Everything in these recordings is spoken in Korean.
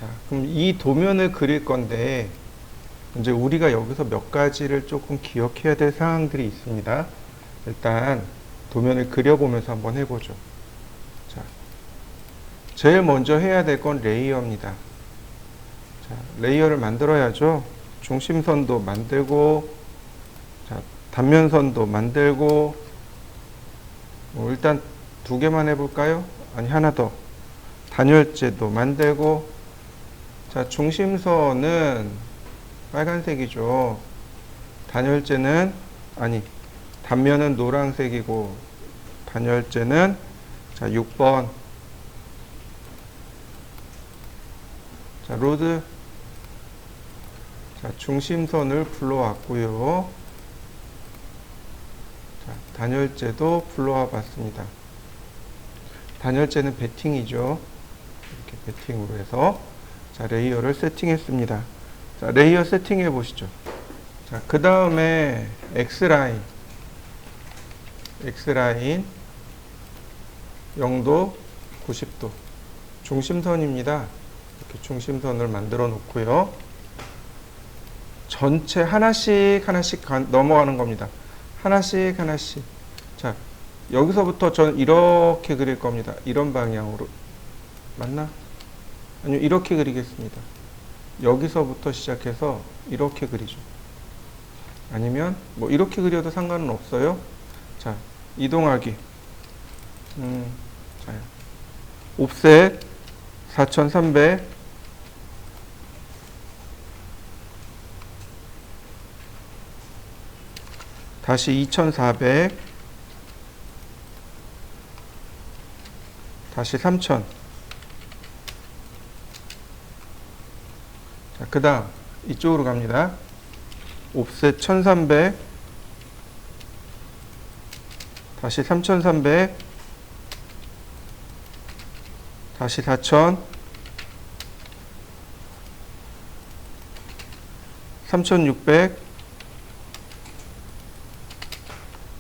자, 그럼 이 도면을 그릴 건데, 이제 우리가 여기서 몇 가지를 조금 기억해야 될 사항들이 있습니다. 일단 도면을 그려보면서 한번 해보죠. 자, 제일 먼저 해야 될 건 레이어입니다. 자, 레이어를 만들어야죠. 중심선도 만들고, 자, 단면선도 만들고, 일단 두 개만 해볼까요? 아니, 하나 더. 단열재도 만들고, 자, 중심선은 빨간색이죠. 단열재는, 아니, 단면은 노란색이고, 단열재는, 자, 6번. 자, 로드. 자, 중심선을 불러왔고요. 자, 단열재도 불러와 봤습니다. 단열재는 배팅이죠. 이렇게 배팅으로 해서 자, 레이어를 세팅했습니다. 자, 레이어 세팅해 보시죠. 자, 그 다음에 X라인 0도 90도 중심선입니다. 이렇게 중심선을 만들어 놓고요. 전체 하나씩 넘어가는 겁니다. 하나씩. 자, 여기서부터 저는 이렇게 그릴 겁니다. 이런 방향으로. 맞나? 아니요, 이렇게 그리겠습니다. 여기서부터 시작해서 이렇게 그리죠. 아니면 뭐 이렇게 그려도 상관은 없어요. 자, 이동하기. 자, 옵셋 4300. 다시 2400. 다시 3000. 자, 그 다음 이쪽으로 갑니다. 옵셋 1300. 다시 3300. 다시 4000. 3600.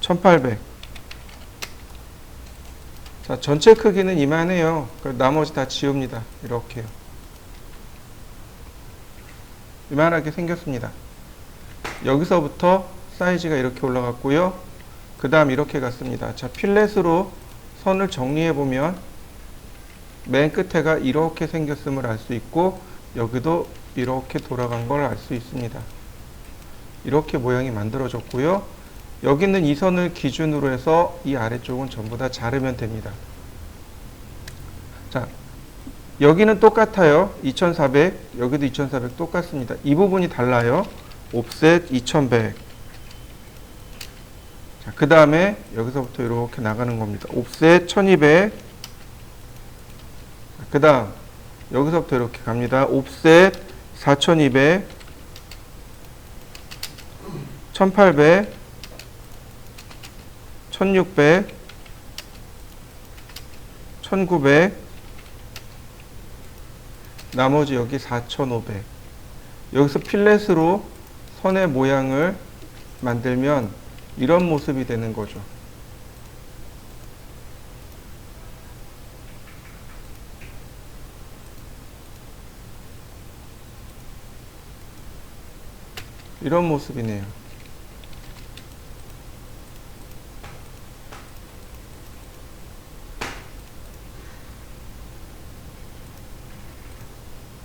1800. 자, 전체 크기는 이만해요. 나머지 다 지웁니다. 이렇게요. 이만하게 생겼습니다. 여기서부터 사이즈가 이렇게 올라갔고요. 그 다음 이렇게 갔습니다. 자, 필렛으로 선을 정리해 보면 맨 끝에가 이렇게 생겼음을 알 수 있고, 여기도 이렇게 돌아간 걸 알 수 있습니다. 이렇게 모양이 만들어졌고요. 여기 있는 이 선을 기준으로 해서 이 아래쪽은 전부 다 자르면 됩니다. 자, 여기는 똑같아요. 2400, 여기도 2400 똑같습니다. 이 부분이 달라요. 옵셋 2100. 자, 그 다음에 여기서부터 이렇게 나가는 겁니다. 옵셋 1200. 그 다음 여기서부터 이렇게 갑니다. 옵셋 4200. 1800. 1600. 1900. 나머지 여기 4500. 여기서 필렛으로 선의 모양을 만들면 이런 모습이 되는 거죠. 이런 모습이네요.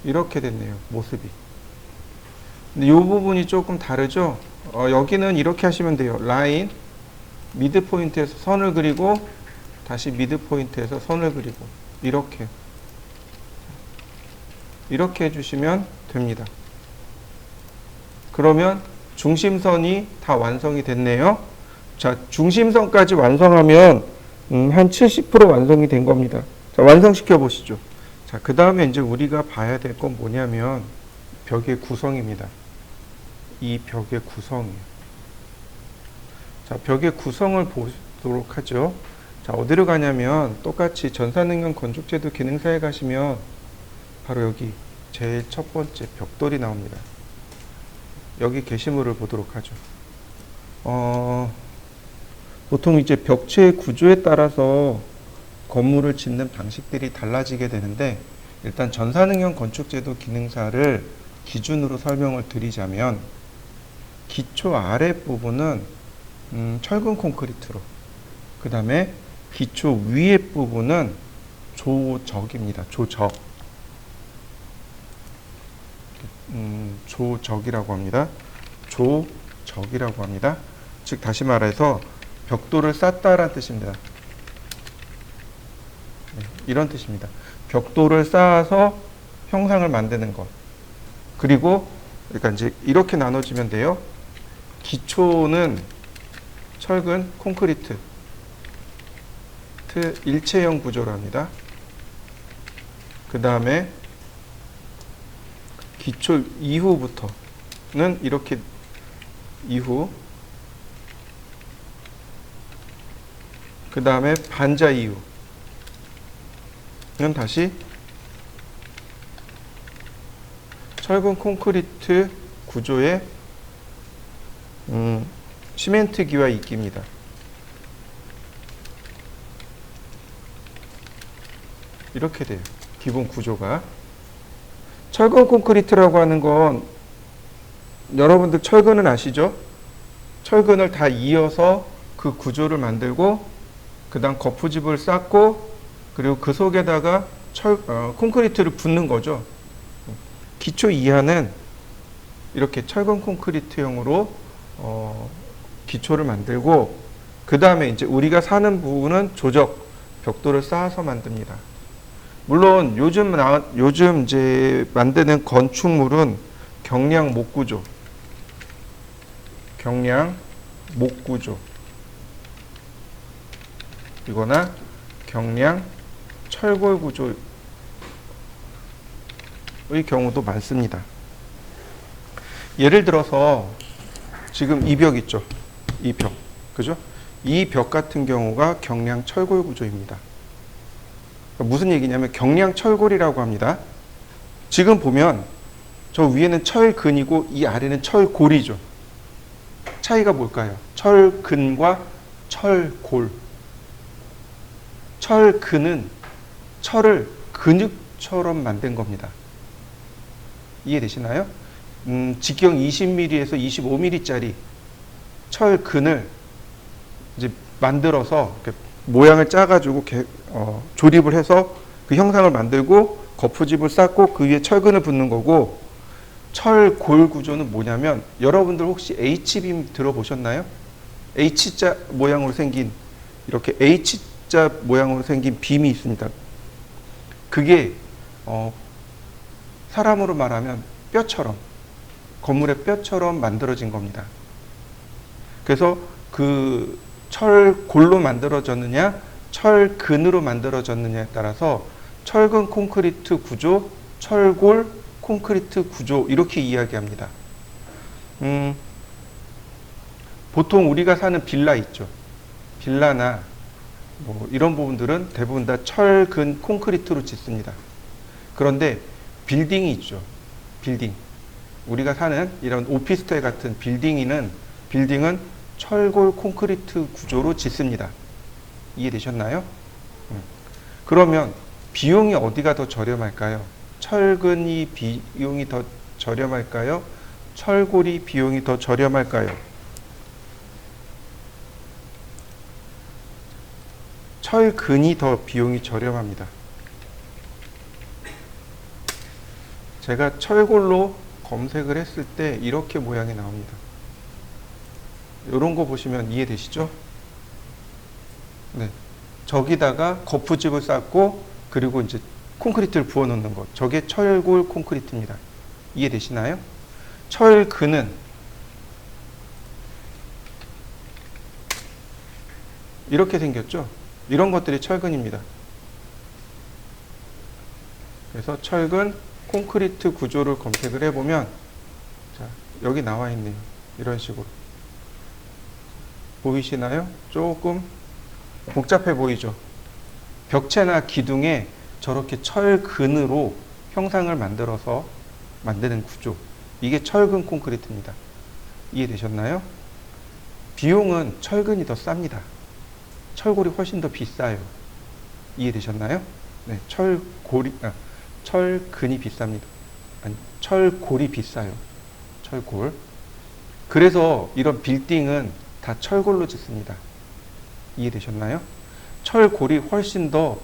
이렇게 됐네요. 모습이. 근데 이 부분이 조금 다르죠? 여기는 이렇게 하시면 돼요. 라인, 미드 포인트에서 선을 그리고 다시 미드 포인트에서 선을 그리고 이렇게 해주시면 됩니다. 그러면 중심선이 다 완성이 됐네요. 자, 중심선까지 완성하면 한 70% 완성이 된 겁니다. 자, 완성시켜 보시죠. 자, 그 다음에 이제 우리가 봐야 될 건 뭐냐면 벽의 구성입니다. 이 벽의 구성이에요. 자, 벽의 구성을 보도록 하죠. 자, 어디로 가냐면 똑같이 전산능력 건축제도 기능사에 가시면 바로 여기 제일 첫 번째 벽돌이 나옵니다. 여기 게시물을 보도록 하죠. 보통 이제 벽체의 구조에 따라서 건물을 짓는 방식들이 달라지게 되는데, 일단 전산응용 건축제도 기능사를 기준으로 설명을 드리자면 기초 아랫부분은 철근 콘크리트로, 그 다음에 기초 위에 부분은 조적입니다. 조적. 조적이라고 합니다. 조적이라고 합니다. 즉 다시 말해서 벽돌을 쌓다라는 뜻입니다. 네, 이런 뜻입니다. 벽돌을 쌓아서 형상을 만드는 것. 그리고 그러니까 이제 이렇게 나눠지면 돼요. 기초는 철근 콘크리트 일체형 구조로 합니다. 그 다음에 기초 이후부터는 이렇게 이후, 그 다음에 반자 이후는 다시 철근 콘크리트 구조의 시멘트기와 이끼입니다. 이렇게 돼요. 기본 구조가. 철근 콘크리트라고 하는 건 여러분들 철근은 아시죠? 철근을 다 이어서 그 구조를 만들고 그 다음 거푸집을 쌓고 그리고 그 속에다가 콘크리트를 붓는 거죠. 기초 이하는 이렇게 철근 콘크리트형으로 기초를 만들고 그 다음에 이제 우리가 사는 부분은 조적 벽돌을 쌓아서 만듭니다. 물론 요즘 이제 만드는 건축물은 경량 목구조, 이거나 경량 철골 구조의 경우도 많습니다. 예를 들어서 지금 이 벽 있죠? 이 벽, 그죠? 이 벽 같은 경우가 경량 철골 구조입니다. 무슨 얘기냐면 경량 철골이라고 합니다. 지금 보면 저 위에는 철근이고 이 아래는 철골이죠. 차이가 뭘까요? 철근과 철골. 철근은 철을 근육처럼 만든 겁니다. 이해되시나요? 직경 20mm에서 25mm짜리 철근을 이제 만들어서 이렇게 모양을 짜가지고 조립을 해서 그 형상을 만들고 거푸집을 쌓고 그 위에 철근을 붓는 거고, 철골 구조는 뭐냐면 여러분들 혹시 H빔 들어보셨나요? H자 모양으로 생긴 이렇게 H자 모양으로 생긴 빔이 있습니다. 그게 사람으로 말하면 뼈처럼, 건물의 뼈처럼 만들어진 겁니다. 그래서 그 철골로 만들어졌느냐 철근으로 만들어졌느냐에 따라서 철근 콘크리트 구조, 철골 콘크리트 구조 이렇게 이야기합니다. 보통 우리가 사는 빌라 있죠. 빌라나 뭐 이런 부분들은 대부분 다 철근 콘크리트로 짓습니다. 그런데 빌딩이 있죠. 빌딩. 우리가 사는 이런 오피스텔 같은 빌딩은 철골 콘크리트 구조로 짓습니다. 이해되셨나요? 그러면 비용이 어디가 더 저렴할까요? 철근이 비용이 더 저렴할까요? 철골이 비용이 더 저렴할까요? 철근이 더 비용이 저렴합니다. 제가 철골로 검색을 했을 때 이렇게 모양이 나옵니다. 이런 거 보시면 이해되시죠? 네. 저기다가 거푸집을 쌓고 그리고 이제 콘크리트를 부어 놓는 것. 저게 철골 콘크리트입니다. 이해되시나요? 철근은 이렇게 생겼죠? 이런 것들이 철근입니다. 그래서 철근 콘크리트 구조를 검색을 해보면 자, 여기 나와 있네요. 이런 식으로. 보이시나요? 조금 복잡해 보이죠? 벽체나 기둥에 저렇게 철근으로 형상을 만들어서 만드는 구조. 이게 철근 콘크리트입니다. 이해되셨나요? 비용은 철근이 더 쌉니다. 철골이 훨씬 더 비싸요. 이해되셨나요? 네, 철근이 비쌉니다. 아니, 철골이 비싸요. 철골. 그래서 이런 빌딩은 다 철골로 짓습니다. 이해되셨나요? 철골이 훨씬 더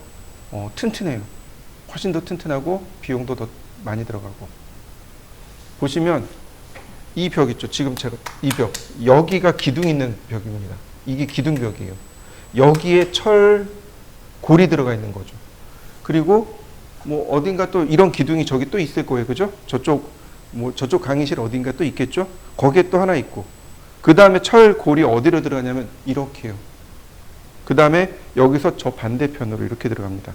튼튼해요. 훨씬 더 튼튼하고 비용도 더 많이 들어가고. 보시면 이 벽 있죠. 지금 제가 이 벽. 여기가 기둥 있는 벽입니다. 이게 기둥벽이에요. 여기에 철골이 들어가 있는 거죠. 그리고 뭐 어딘가 또 이런 기둥이 저기 또 있을 거예요. 그죠? 저쪽 강의실 어딘가 또 있겠죠? 거기에 또 하나 있고. 그 다음에 철골이 어디로 들어가냐면 이렇게요. 그 다음에 여기서 저 반대편으로 이렇게 들어갑니다.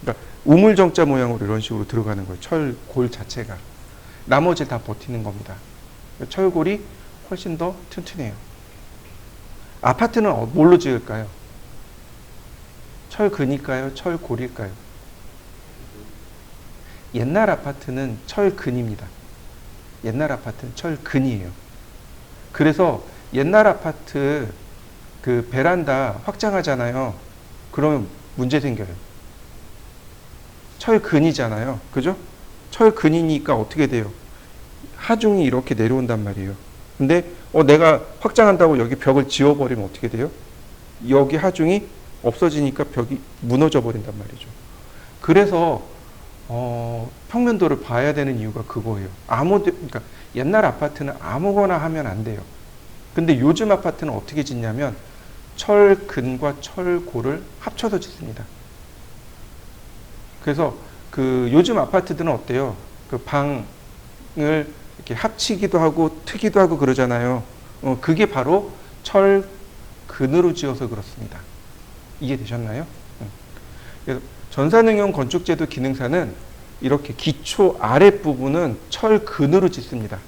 그러니까 우물정자 모양으로 이런 식으로 들어가는 거예요. 철골 자체가. 나머지 다 버티는 겁니다. 철골이 훨씬 더 튼튼해요. 아파트는 뭘로 지을까요? 철근일까요? 철골일까요? 옛날 아파트는 철근입니다. 옛날 아파트는 철근이에요. 그래서 옛날 아파트 그 베란다 확장하잖아요. 그러면 문제 생겨요. 철근이잖아요. 그죠? 철근이니까 어떻게 돼요? 하중이 이렇게 내려온단 말이에요. 근데 내가 확장한다고 여기 벽을 지워버리면 어떻게 돼요? 여기 하중이 없어지니까 벽이 무너져 버린단 말이죠. 그래서 평면도를 봐야 되는 이유가 그거예요. 그러니까 옛날 아파트는 아무거나 하면 안 돼요. 근데 요즘 아파트는 어떻게 짓냐면 철근과 철골을 합쳐서 짓습니다. 그래서 그 요즘 아파트들은 어때요? 그 방을 이렇게 합치기도 하고 트기도 하고 그러잖아요. 그게 바로 철근으로 지어서 그렇습니다. 이해되셨나요? 그래서 전산응용 건축제도 기능사는 이렇게 기초 아랫부분은 철근으로 짓습니다.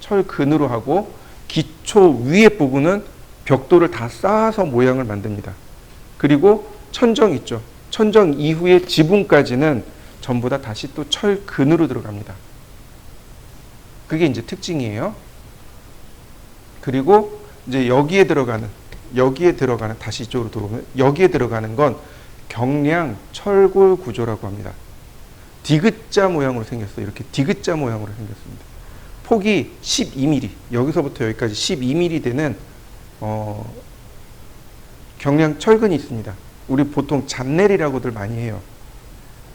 철근으로 하고 기초 위에 부분은 벽돌을 다 쌓아서 모양을 만듭니다. 그리고 천정 있죠. 천정 이후에 지붕까지는 전부 다 다시 또 철근으로 들어갑니다. 그게 이제 특징이에요. 그리고 이제 여기에 들어가는 다시 이쪽으로 들어오면 여기에 들어가는 건 경량 철골 구조라고 합니다. 디귿자 모양으로 생겼어요. 이렇게 디귿자 모양으로 생겼습니다. 폭이 12mm, 여기서부터 여기까지 12mm 되는 경량 철근이 있습니다. 우리 보통 잔넬이라고들 많이 해요.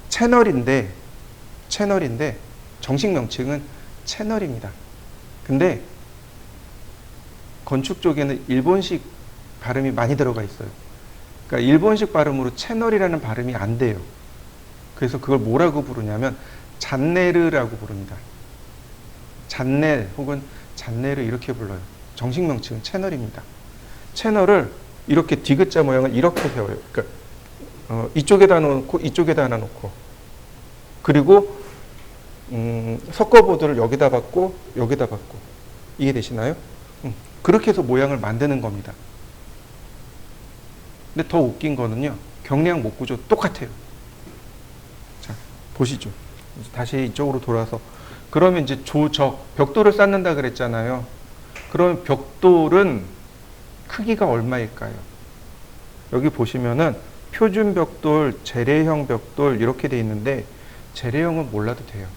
채널인데 정식 명칭은 채널입니다. 근데 건축 쪽에는 일본식 발음이 많이 들어가 있어요. 그러니까 일본식 발음으로 채널이라는 발음이 안 돼요. 그래서 그걸 뭐라고 부르냐면 잔네르라고 부릅니다. 잔넬 혹은 잔네르 이렇게 불러요. 정식 명칭은 채널입니다. 채널을 이렇게 디귿자 모양을 이렇게 세워요. 그러니까 이쪽에다 놓고 이쪽에다 하나 놓고 그리고 석고보드를 여기다 받고 여기다 받고 이해되시나요? 그렇게 해서 모양을 만드는 겁니다. 근데 더 웃긴 거는요. 경량 목구조 똑같아요. 자, 보시죠. 다시 이쪽으로 돌아서 그러면 이제 벽돌을 쌓는다 그랬잖아요. 그러면 벽돌은 크기가 얼마일까요? 여기 보시면은 표준 벽돌, 재래형 벽돌 이렇게 돼 있는데 재래형은 몰라도 돼요.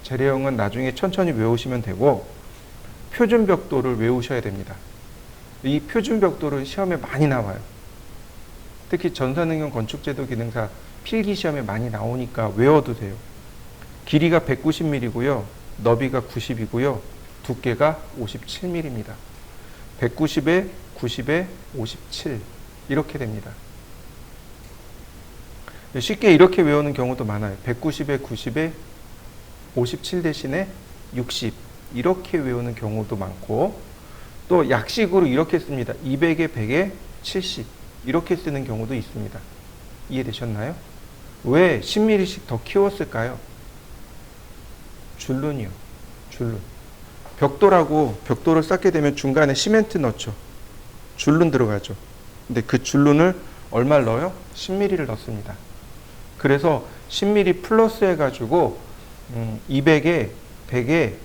재래형은 나중에 천천히 외우시면 되고 표준 벽돌을 외우셔야 됩니다. 이 표준 벽돌은 시험에 많이 나와요. 특히 전산응용 건축제도 기능사 필기 시험에 많이 나오니까 외워도 돼요. 길이가 190mm고요. 너비가 90이고요. 두께가 57mm입니다. 190에 90에 57 이렇게 됩니다. 쉽게 이렇게 외우는 경우도 많아요. 190에 90에 57 대신에 60 이렇게 외우는 경우도 많고 또 약식으로 이렇게 씁니다. 200에 100에 70 이렇게 쓰는 경우도 있습니다. 이해되셨나요? 왜 10mm씩 더 키웠을까요? 줄눈이요. 줄눈. 벽돌을 쌓게 되면 중간에 시멘트 넣죠. 줄눈 들어가죠. 근데 그 줄눈을 얼마를 넣어요? 10mm를 넣습니다. 그래서 10mm 플러스 해가지고 200에 100에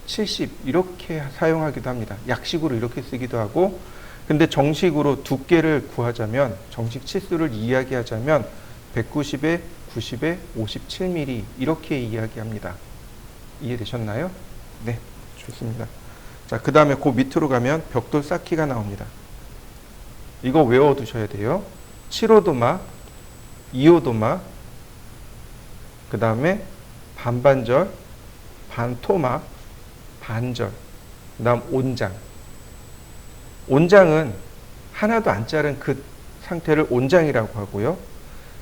70 이렇게 사용하기도 합니다. 약식으로 이렇게 쓰기도 하고 근데 정식으로 두께를 구하자면 정식 치수를 이야기하자면 190에 90에 57mm 이렇게 이야기합니다. 이해되셨나요? 네, 좋습니다. 자, 그 다음에 그 밑으로 가면 벽돌 쌓기가 나옵니다. 이거 외워두셔야 돼요. 7호도마, 2호도마, 그 다음에 반반절, 반토막, 반절, 그 다음 온장. 온장은 하나도 안 자른 그 상태를 온장이라고 하고요.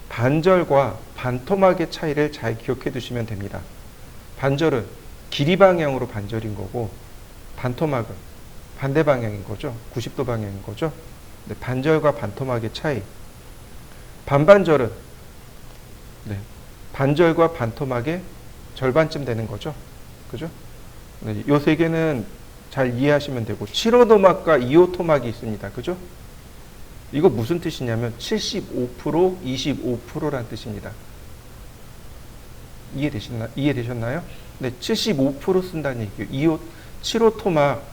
반절과 반토막의 차이를 잘 기억해 두시면 됩니다. 반절은 길이 방향으로 반절인 거고, 반토막은 반대 방향인 거죠. 90도 방향인 거죠. 네, 반절과 반토막의 차이. 반반절은 네, 반절과 반토막의 절반쯤 되는 거죠. 그죠? 네, 요 세 개는 잘 이해하시면 되고, 7호토막과 2호토막이 있습니다. 그죠? 이거 무슨 뜻이냐면 75%, 25%란 뜻입니다. 이해되셨나요? 네, 75% 쓴다는 얘기예요. 7호 토막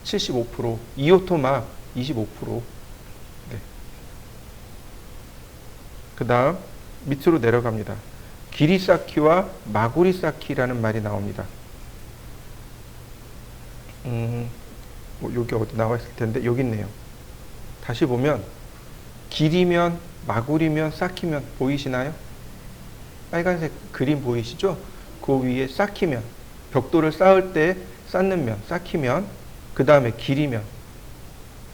75%, 2호 토막 25%. 네. 그 다음 밑으로 내려갑니다. 길이 쌓기와 마구리 쌓기라는 말이 나옵니다. 여기 어디 나와 있을 텐데 여기 있네요. 다시 보면 길이면 마구리면 쌓기면 보이시나요? 빨간색 그림 보이시죠? 그 위에 쌓기면, 벽돌을 쌓을 때 쌓는 면, 쌓기면, 그 다음에 길이면,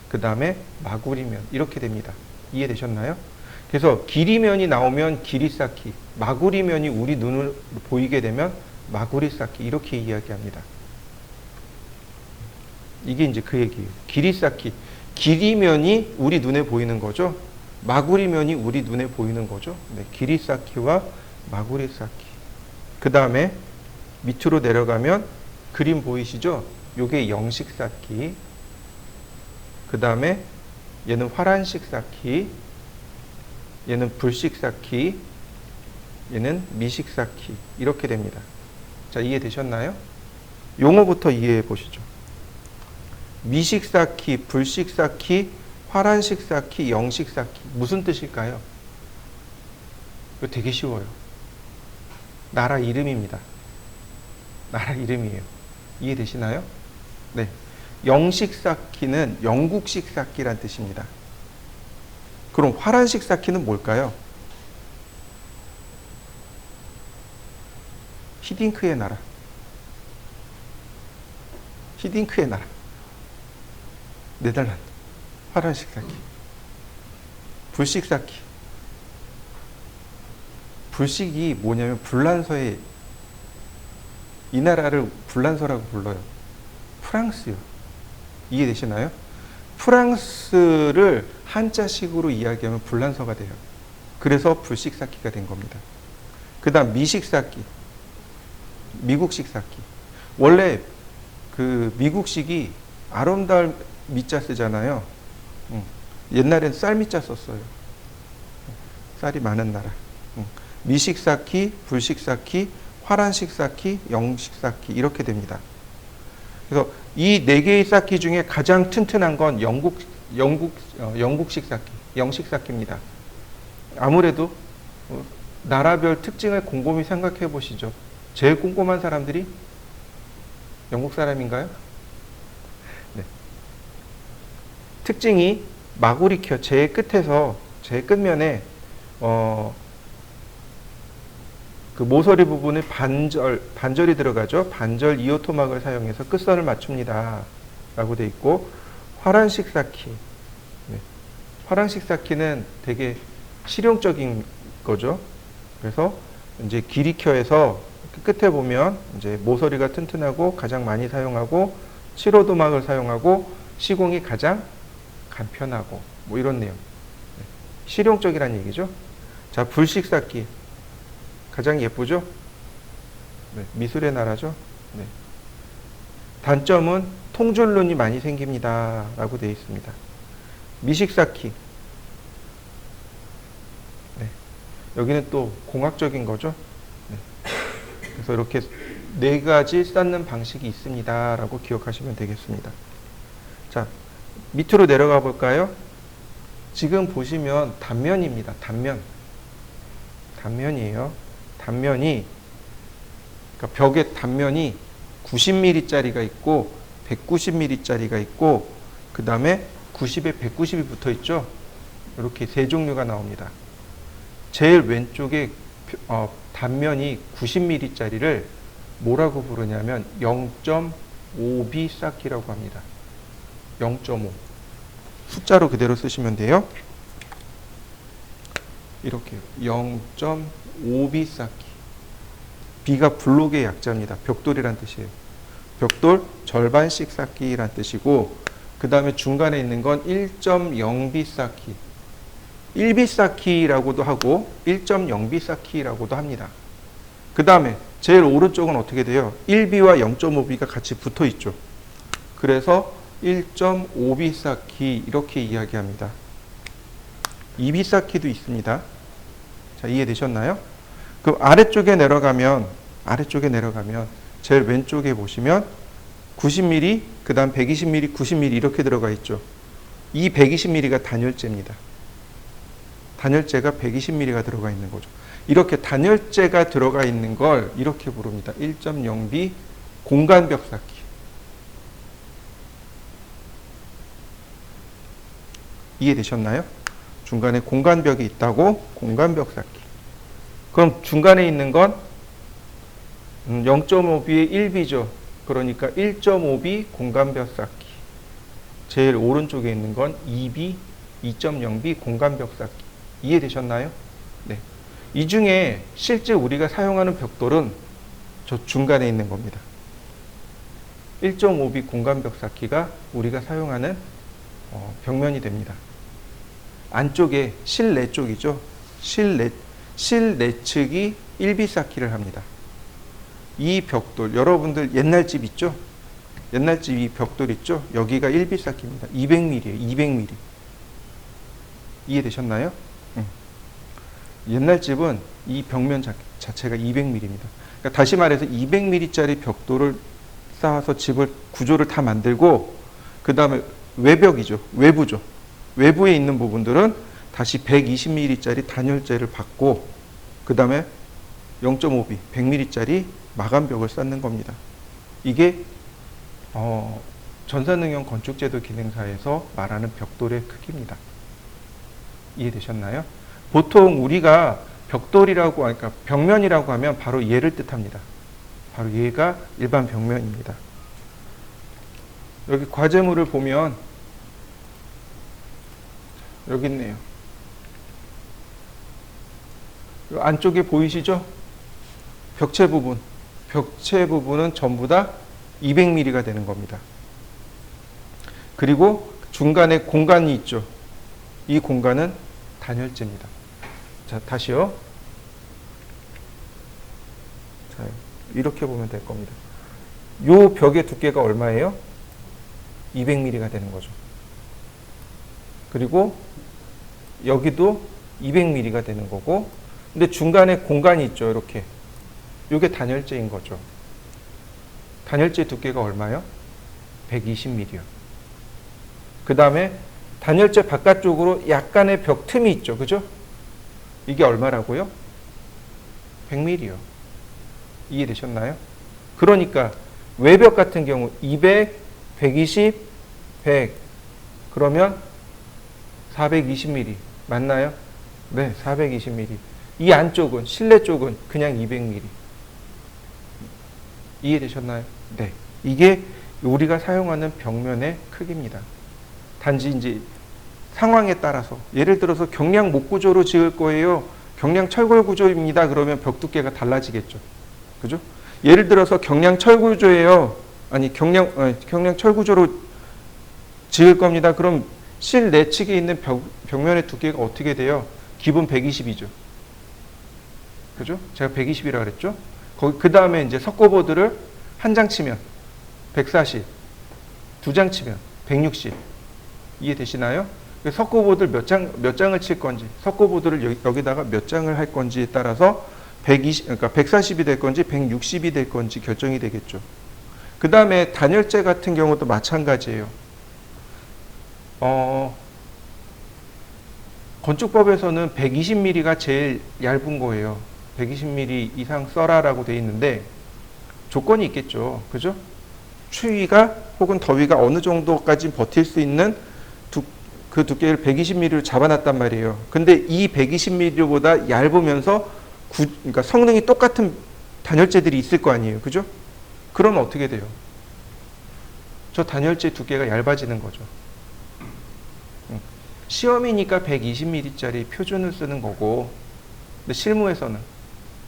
그 다음에 마구리면 이렇게 됩니다. 이해되셨나요? 그래서 길이면이 나오면 길이 쌓기, 마구리면이 우리 눈으로 보이게 되면 마구리 쌓기 이렇게 이야기합니다. 이게 이제 그 얘기예요. 길이 쌓기. 길이면이 우리 눈에 보이는 거죠. 마구리면이 우리 눈에 보이는 거죠. 네, 길이 쌓기와 마구리 쌓기. 그 다음에 밑으로 내려가면 그림 보이시죠? 요게 영식 쌓기. 그 다음에 얘는 화란식 쌓기. 얘는 불식 쌓기. 얘는 미식 쌓기. 이렇게 됩니다. 자, 이해되셨나요? 용어부터 이해해 보시죠. 미식 쌓기, 불식 쌓기, 화란식 쌓기, 영식 쌓기. 무슨 뜻일까요? 이거 되게 쉬워요. 나라 이름입니다. 나라 이름이에요. 이해되시나요? 네. 영식 쌓기는 영국식 쌓기란 뜻입니다. 그럼 화란식 쌓기는 뭘까요? 히딩크의 나라. 히딩크의 나라. 네덜란드. 화란식 쌓기. 불식 쌓기. 불식이 뭐냐면 불란서에 이 나라를 불란서라고 불러요. 프랑스요. 이해되시나요? 프랑스를 한자식으로 이야기하면 불란서가 돼요. 그래서 불식 쌓기가 된 겁니다. 그 다음 미식 쌓기. 미국식 쌓기. 원래 그 미국식이 아름다울 미자 쓰잖아요. 옛날엔 쌀 미자 썼어요. 쌀이 많은 나라. 미식 쌓기, 불식 쌓기, 화란식 쌓기, 영식 쌓기 이렇게 됩니다. 그래서 이 네 개의 쌓기 중에 가장 튼튼한 건 영국식 쌓기, 영식 쌓기입니다. 아무래도 나라별 특징을 곰곰이 생각해 보시죠. 제일 꼼꼼한 사람들이 영국 사람인가요? 네. 특징이 마구리켜 제일 끝에서 제일 끝면에 그 모서리 부분에 반절이 들어가죠. 반절 2호 토막을 사용해서 끝선을 맞춥니다. 라고 돼 있고, 화란식 쌓기. 네. 화란식 쌓기는 되게 실용적인 거죠. 그래서 이제 길이켜에서 끝에 보면 이제 모서리가 튼튼하고 가장 많이 사용하고 7호 토막을 사용하고 시공이 가장 간편하고 뭐 이런 내용. 네. 실용적이란 얘기죠. 자, 불식 쌓기. 가장 예쁘죠? 네, 미술의 나라죠? 네. 단점은 통줄눈이 많이 생깁니다. 라고 되어 있습니다. 미식 쌓기. 네. 여기는 또 공학적인 거죠? 네. 그래서 이렇게 네 가지 쌓는 방식이 있습니다. 라고 기억하시면 되겠습니다. 자, 밑으로 내려가 볼까요? 지금 보시면 단면입니다. 단면. 단면이에요. 단면이, 그러니까 벽의 단면이 90mm짜리가 있고 190mm짜리가 있고 그 다음에 90에 190이 붙어 있죠. 이렇게 세 종류가 나옵니다. 제일 왼쪽에 단면이 90mm짜리를 뭐라고 부르냐면 0.5B 쌓기라고 합니다. 0.5 숫자로 그대로 쓰시면 돼요. 이렇게 0.5B 쌓기. B가 블록의 약자입니다. 벽돌이란 뜻이에요. 벽돌 절반씩 쌓기란 뜻이고 그 다음에 중간에 있는 건 1.0B 쌓기. 1B 쌓기라고도 하고 1.0B 쌓기라고도 합니다. 그 다음에 제일 오른쪽은 어떻게 돼요? 1B와 0.5B가 같이 붙어 있죠. 그래서 1.5B 쌓기 이렇게 이야기합니다. 2B 쌓기도 있습니다. 자, 이해되셨나요? 그럼 아래쪽에 내려가면 제일 왼쪽에 보시면 90mm, 그 다음 120mm, 90mm 이렇게 들어가 있죠. 이 120mm가 단열재입니다. 단열재가 120mm가 들어가 있는 거죠. 이렇게 단열재가 들어가 있는 걸 이렇게 부릅니다. 1.0B 공간벽 쌓기. 이해되셨나요? 중간에 공간벽이 있다고 공간벽 쌓기. 그럼 중간에 있는 건 0.5B의 1B죠. 그러니까 1.5B 공간벽 쌓기. 제일 오른쪽에 있는 건 2B, 2.0B 공간벽 쌓기. 이해되셨나요? 네. 이 중에 실제 우리가 사용하는 벽돌은 저 중간에 있는 겁니다. 1.5B 공간벽 쌓기가 우리가 사용하는 벽면이 됩니다. 안쪽에 실내 쪽이죠. 실내 측이 1B 쌓기를 합니다. 이 벽돌, 여러분들 옛날 집 있죠? 옛날 집 이 벽돌 있죠? 여기가 1B 쌓기입니다. 200mm예요. 200mm. 이해되셨나요? 옛날 집은 이 벽면 자체가 200mm입니다. 그러니까 다시 말해서 200mm짜리 벽돌을 쌓아서 집을 구조를 다 만들고 그 다음에 외벽이죠. 외부죠. 외부에 있는 부분들은 다시 120mm짜리 단열재를 받고 그 다음에 0.5B, 100mm짜리 마감벽을 쌓는 겁니다. 이게 전산응용 건축제도 기능사에서 말하는 벽돌의 크기입니다. 이해되셨나요? 보통 우리가 벽돌이라고 그러니까 벽면이라고 하면 바로 얘를 뜻합니다. 바로 얘가 일반 벽면입니다. 여기 과제물을 보면 여기 있네요. 안쪽에 보이시죠? 벽체 부분은 전부 다 200mm가 되는 겁니다. 그리고 중간에 공간이 있죠. 이 공간은 단열재입니다. 자, 다시요. 자, 이렇게 보면 될 겁니다. 요 벽의 두께가 얼마예요? 200mm가 되는 거죠. 그리고 여기도 200mm가 되는 거고, 근데 중간에 공간이 있죠. 이렇게. 이게 단열재인 거죠. 단열재 두께가 얼마요? 120mm요. 그 다음에 단열재 바깥쪽으로 약간의 벽 틈이 있죠. 그죠? 이게 얼마라고요? 100mm요. 이해되셨나요? 그러니까 외벽 같은 경우 200, 120, 100 그러면 420mm 맞나요? 네, 420mm. 이 안쪽은 실내 쪽은 그냥 200mm. 이해되셨나요? 네. 이게 우리가 사용하는 벽면의 크기입니다. 단지 이제 상황에 따라서 예를 들어서 경량 목구조로 지을 거예요. 경량 철골 구조입니다. 그러면 벽 두께가 달라지겠죠. 그죠? 예를 들어서 경량 철구조예요. 아니 경량 철구조로 지을 겁니다. 그럼 실내 측에 있는 벽면의 두께가 어떻게 돼요? 기본 120이죠. 그죠? 제가 120이라고 그랬죠? 그 다음에 이제 석고보드를 한 장 치면 140, 두 장 치면 160. 이해되시나요? 석고보드를 몇 장을 칠 건지, 석고보드를 여기다가 몇 장을 할 건지에 따라서 140이 될 건지 160이 될 건지 결정이 되겠죠. 그 다음에 단열재 같은 경우도 마찬가지예요. 건축법에서는 120mm가 제일 얇은 거예요. 120mm 이상 써라라고 돼 있는데 조건이 있겠죠. 그죠? 추위가 혹은 더위가 어느 정도까지 버틸 수 있는 그 두께를 120mm로 잡아놨단 말이에요. 근데 이 120mm보다 얇으면서 그러니까 성능이 똑같은 단열재들이 있을 거 아니에요. 그죠? 그럼 어떻게 돼요? 저 단열재 두께가 얇아지는 거죠. 시험이니까 120mm짜리 표준을 쓰는 거고, 근데 실무에서는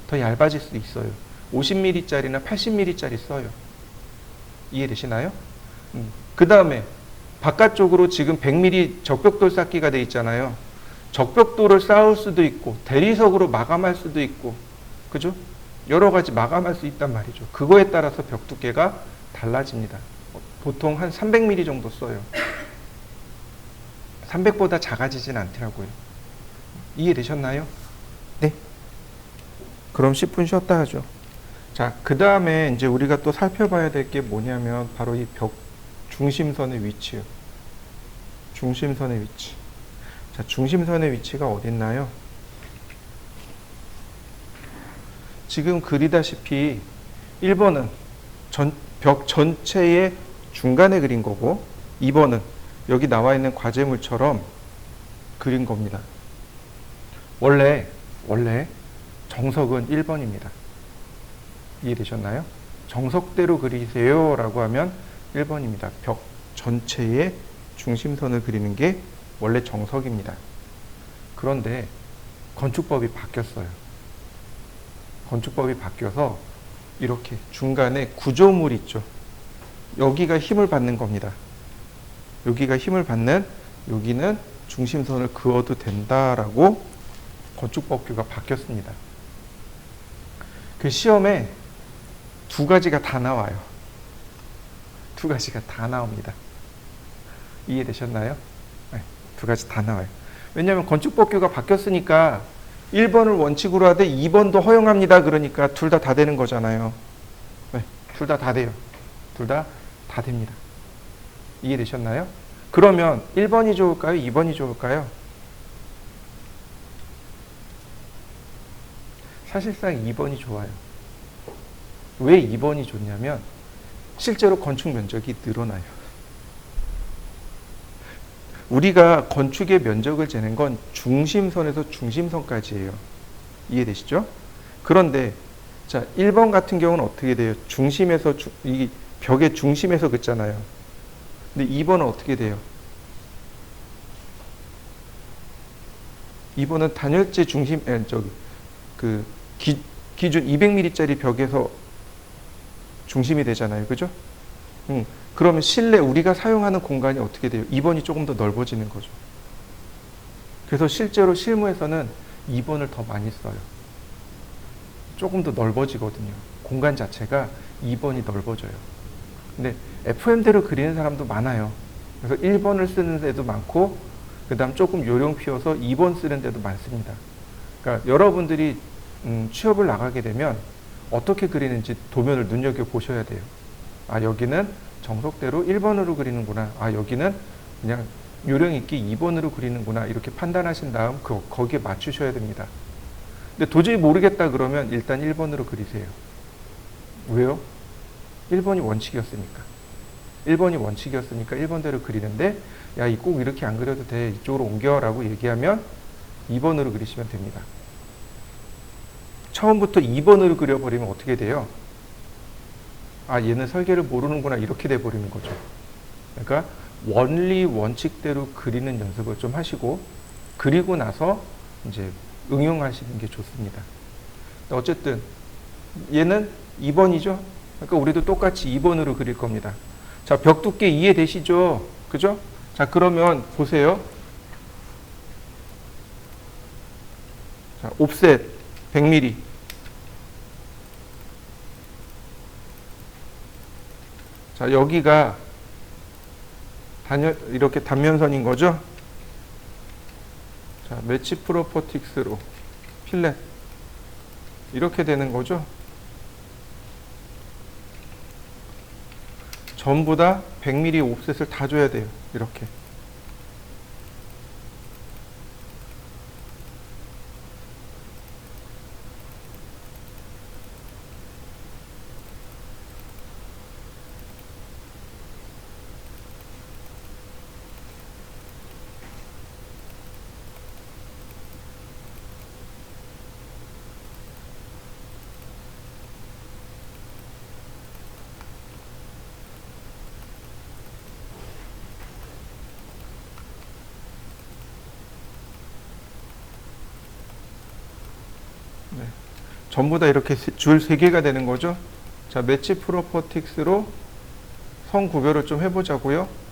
더 얇아질 수 있어요. 50mm짜리나 80mm짜리 써요. 이해되시나요? 그 다음에 바깥쪽으로 지금 100mm 적벽돌 쌓기가 돼 있잖아요. 적벽돌을 쌓을 수도 있고 대리석으로 마감할 수도 있고, 그죠? 여러 가지 마감할 수 있단 말이죠. 그거에 따라서 벽 두께가 달라집니다. 보통 한 300mm 정도 써요. 300보다 작아지진 않더라고요. 이해되셨나요? 네. 그럼 10분 쉬었다 하죠. 자, 그 다음에 이제 우리가 또 살펴봐야 될 게 뭐냐면 바로 이 벽 중심선의 위치요. 중심선의 위치. 자, 중심선의 위치가 어디 있나요? 지금 그리다시피 1번은 벽 전체의 중간에 그린 거고 2번은 여기 나와 있는 과제물처럼 그린 겁니다. 원래 정석은 1번입니다. 이해되셨나요? 정석대로 그리세요 라고 하면 1번입니다. 벽 전체의 중심선을 그리는 게 원래 정석입니다. 그런데 건축법이 바뀌었어요. 건축법이 바뀌어서 이렇게 중간에 구조물 있죠. 여기가 힘을 받는 겁니다. 여기가 힘을 받는, 여기는 중심선을 그어도 된다라고 건축법규가 바뀌었습니다. 그 시험에 두 가지가 다 나와요. 두 가지가 다 나옵니다. 이해되셨나요? 네, 두 가지 다 나와요. 왜냐하면 건축법규가 바뀌었으니까 1번을 원칙으로 하되 2번도 허용합니다. 그러니까 둘 다 되는 거잖아요. 네, 둘 다 돼요. 둘 다 됩니다. 이해되셨나요? 그러면 1번이 좋을까요? 2번이 좋을까요? 사실상 2번이 좋아요. 왜 2번이 좋냐면 실제로 건축 면적이 늘어나요. 우리가 건축의 면적을 재는 건 중심선에서 중심선까지예요. 이해되시죠? 그런데 자, 1번 같은 경우는 어떻게 돼요? 중심에서 이 벽의 중심에서 긋잖아요. 근데 2번은 어떻게 돼요? 2번은 단열재 중심, 기준 200mm짜리 벽에서 중심이 되잖아요. 그죠? 그러면 실내 우리가 사용하는 공간이 어떻게 돼요? 2번이 조금 더 넓어지는 거죠. 그래서 실제로 실무에서는 2번을 더 많이 써요. 조금 더 넓어지거든요. 공간 자체가 2번이 넓어져요. 근데 FM대로 그리는 사람도 많아요. 그래서 1번을 쓰는 데도 많고, 그 다음 조금 요령 피워서 2번 쓰는 데도 많습니다. 그러니까 여러분들이 취업을 나가게 되면 어떻게 그리는지 도면을 눈여겨보셔야 돼요. 아, 여기는 정석대로 1번으로 그리는구나. 아, 여기는 그냥 요령 있게 2번으로 그리는구나. 이렇게 판단하신 다음 거기에 맞추셔야 됩니다. 근데 도저히 모르겠다 그러면 일단 1번으로 그리세요. 왜요? 1번이 원칙이었으니까. 1번이 원칙이었으니까 1번대로 그리는데, 야, 꼭 이렇게 안 그려도 돼. 이쪽으로 옮겨라고 얘기하면 2번으로 그리시면 됩니다. 처음부터 2번으로 그려버리면 어떻게 돼요? 아, 얘는 설계를 모르는구나. 이렇게 돼버리는 거죠. 그러니까 원리 원칙대로 그리는 연습을 좀 하시고, 그리고 나서 이제 응용하시는 게 좋습니다. 어쨌든 얘는 2번이죠. 그러니까 우리도 똑같이 2번으로 그릴 겁니다. 자, 벽 두께 이해되시죠? 그죠? 자, 그러면 보세요. 자, 옵셋 100mm. 자, 여기가 이렇게 단면선인 거죠? 자, 매치 프로퍼틱스로 필렛. 이렇게 되는 거죠? 전부 다 100mm 옵셋을 다 줘야 돼요. 이렇게. 전부 다 이렇게 줄 3개가 되는 거죠. 자, 매치 프로퍼틱스로 선 구별을 좀 해보자고요.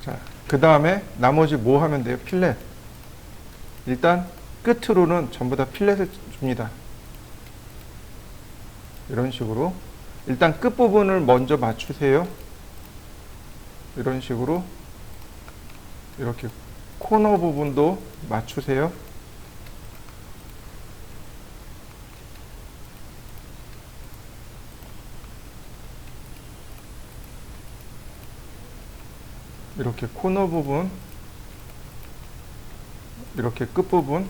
자, 그 다음에 나머지 뭐 하면 돼요? 필렛. 일단 끝으로는 전부 다 필렛을 줍니다. 이런 식으로. 일단 끝부분을 먼저 맞추세요. 이런 식으로. 이렇게 코너 부분도 맞추세요. 이렇게 코너 부분, 이렇게 끝부분.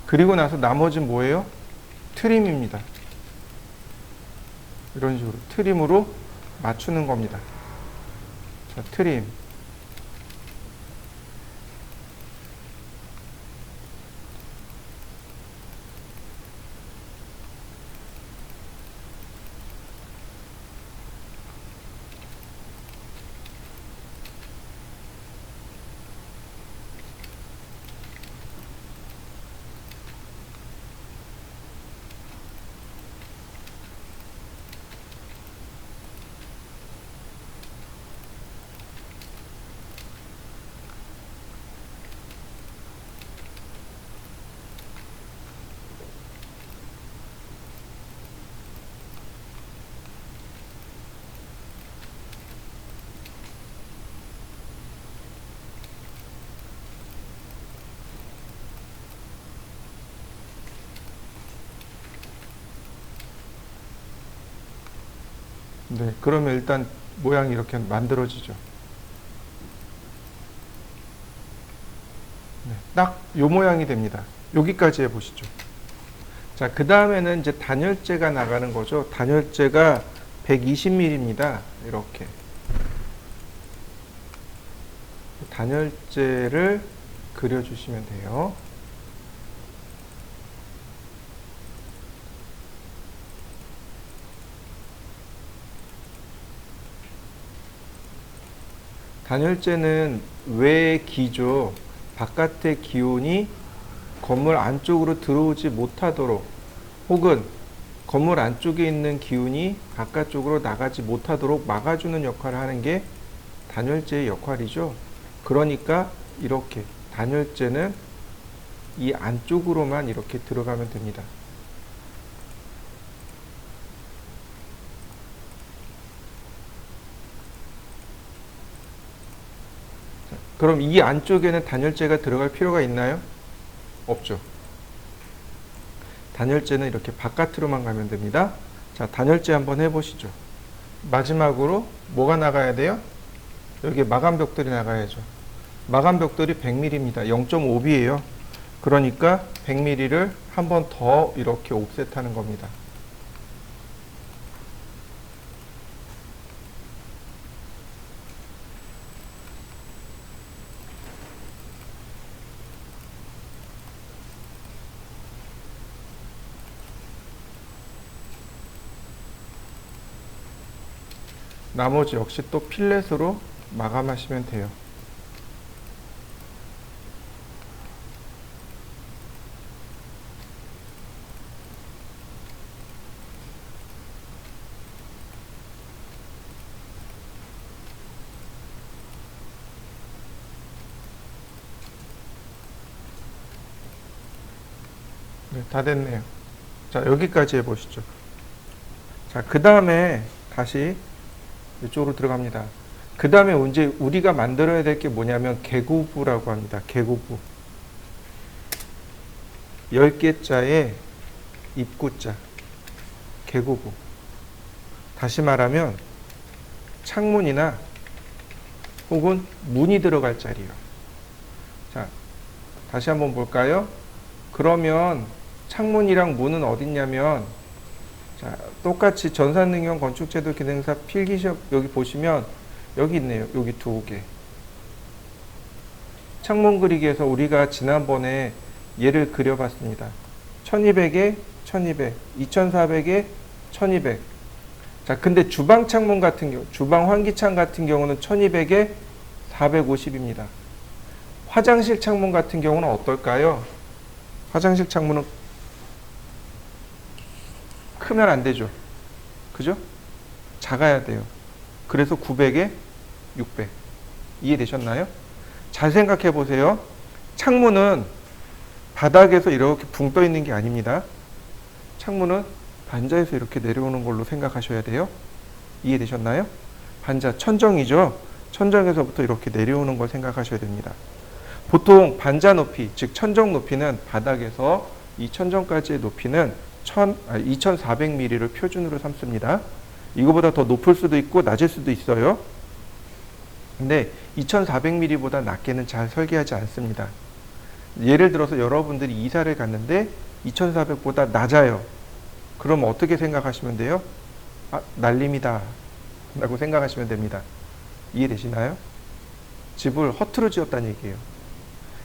그리고 나서 나머지는 뭐예요? 트림입니다. 이런 식으로 트림으로 맞추는 겁니다. 자, 트림. 네, 그러면 일단 모양이 이렇게 만들어지죠. 네, 딱 요 모양이 됩니다. 여기까지 해보시죠. 자, 그 다음에는 이제 단열재가 나가는 거죠. 단열재가 120mm입니다. 이렇게. 단열재를 그려주시면 돼요. 단열재는 외의 기죠. 바깥의 기온이 건물 안쪽으로 들어오지 못하도록, 혹은 건물 안쪽에 있는 기운이 바깥쪽으로 나가지 못하도록 막아주는 역할을 하는 게 단열재의 역할이죠. 그러니까 이렇게 단열재는 이 안쪽으로만 이렇게 들어가면 됩니다. 그럼 이 안쪽에는 단열재가 들어갈 필요가 있나요? 없죠. 단열재는 이렇게 바깥으로만 가면 됩니다. 자, 단열재 한번 해보시죠. 마지막으로 뭐가 나가야 돼요? 여기 마감벽돌이 나가야죠. 마감벽돌이 100mm입니다. 0.5B예요. 그러니까 100mm를 한 번 더 이렇게 옵셋하는 겁니다. 나머지 역시 또 필렛으로 마감하시면 돼요. 네, 다 됐네요. 자, 여기까지 해보시죠. 자, 그 다음에 다시 이쪽으로 들어갑니다. 그 다음에 이제 우리가 만들어야 될 게 뭐냐면 개구부라고 합니다. 개구부. 10개자에 입구자. 개구부. 다시 말하면 창문이나 혹은 문이 들어갈 자리요. 자, 다시 한번 볼까요? 그러면 창문이랑 문은 어딨냐면, 자, 똑같이 전산능력 건축제도 기능사 필기시험 여기 보시면 여기 있네요. 여기 두 개. 창문 그리기에서 우리가 지난번에 얘를 그려봤습니다. 1200에 1200, 2400에 1200. 자, 근데 주방 창문 같은 경우, 주방 환기창 같은 경우는 1200에 450입니다. 화장실 창문 같은 경우는 어떨까요? 화장실 창문은 크면 안 되죠. 그죠? 작아야 돼요. 그래서 900에 600. 이해되셨나요? 잘 생각해 보세요. 창문은 바닥에서 이렇게 붕 떠 있는 게 아닙니다. 창문은 반자에서 이렇게 내려오는 걸로 생각하셔야 돼요. 이해되셨나요? 반자, 천정이죠. 천정에서부터 이렇게 내려오는 걸 생각하셔야 됩니다. 보통 반자 높이, 즉 천정 높이는 바닥에서 이 천정까지의 높이는 2400mm를 표준으로 삼습니다. 이거보다 더 높을 수도 있고 낮을 수도 있어요. 근데 2400mm보다 낮게는 잘 설계하지 않습니다. 예를 들어서 여러분들이 이사를 갔는데 2400보다 낮아요. 그럼 어떻게 생각하시면 돼요? 아, 날림이다 라고 생각하시면 됩니다. 이해되시나요? 집을 허투루 지었다는 얘기예요.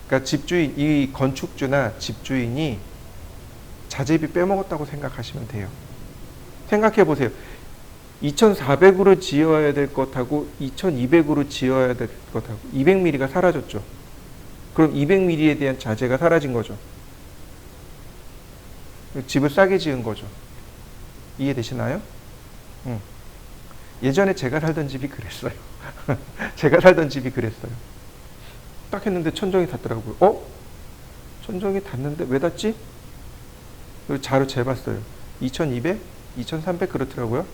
그러니까 집주인, 이 건축주나 집주인이 자재비 빼먹었다고 생각하시면 돼요. 생각해 보세요. 2400으로 지어야 될 것하고 2200으로 지어야 될 것하고 200mm가 사라졌죠. 그럼 200mm에 대한 자재가 사라진 거죠. 집을 싸게 지은 거죠. 이해되시나요? 예전에 제가 살던 집이 그랬어요. 제가 살던 집이 그랬어요. 딱 했는데 천정이 닿더라고요. 천정이 닿는데 왜 닿지? 그리고 자료 재봤어요. 2200, 2300 그렇더라고요.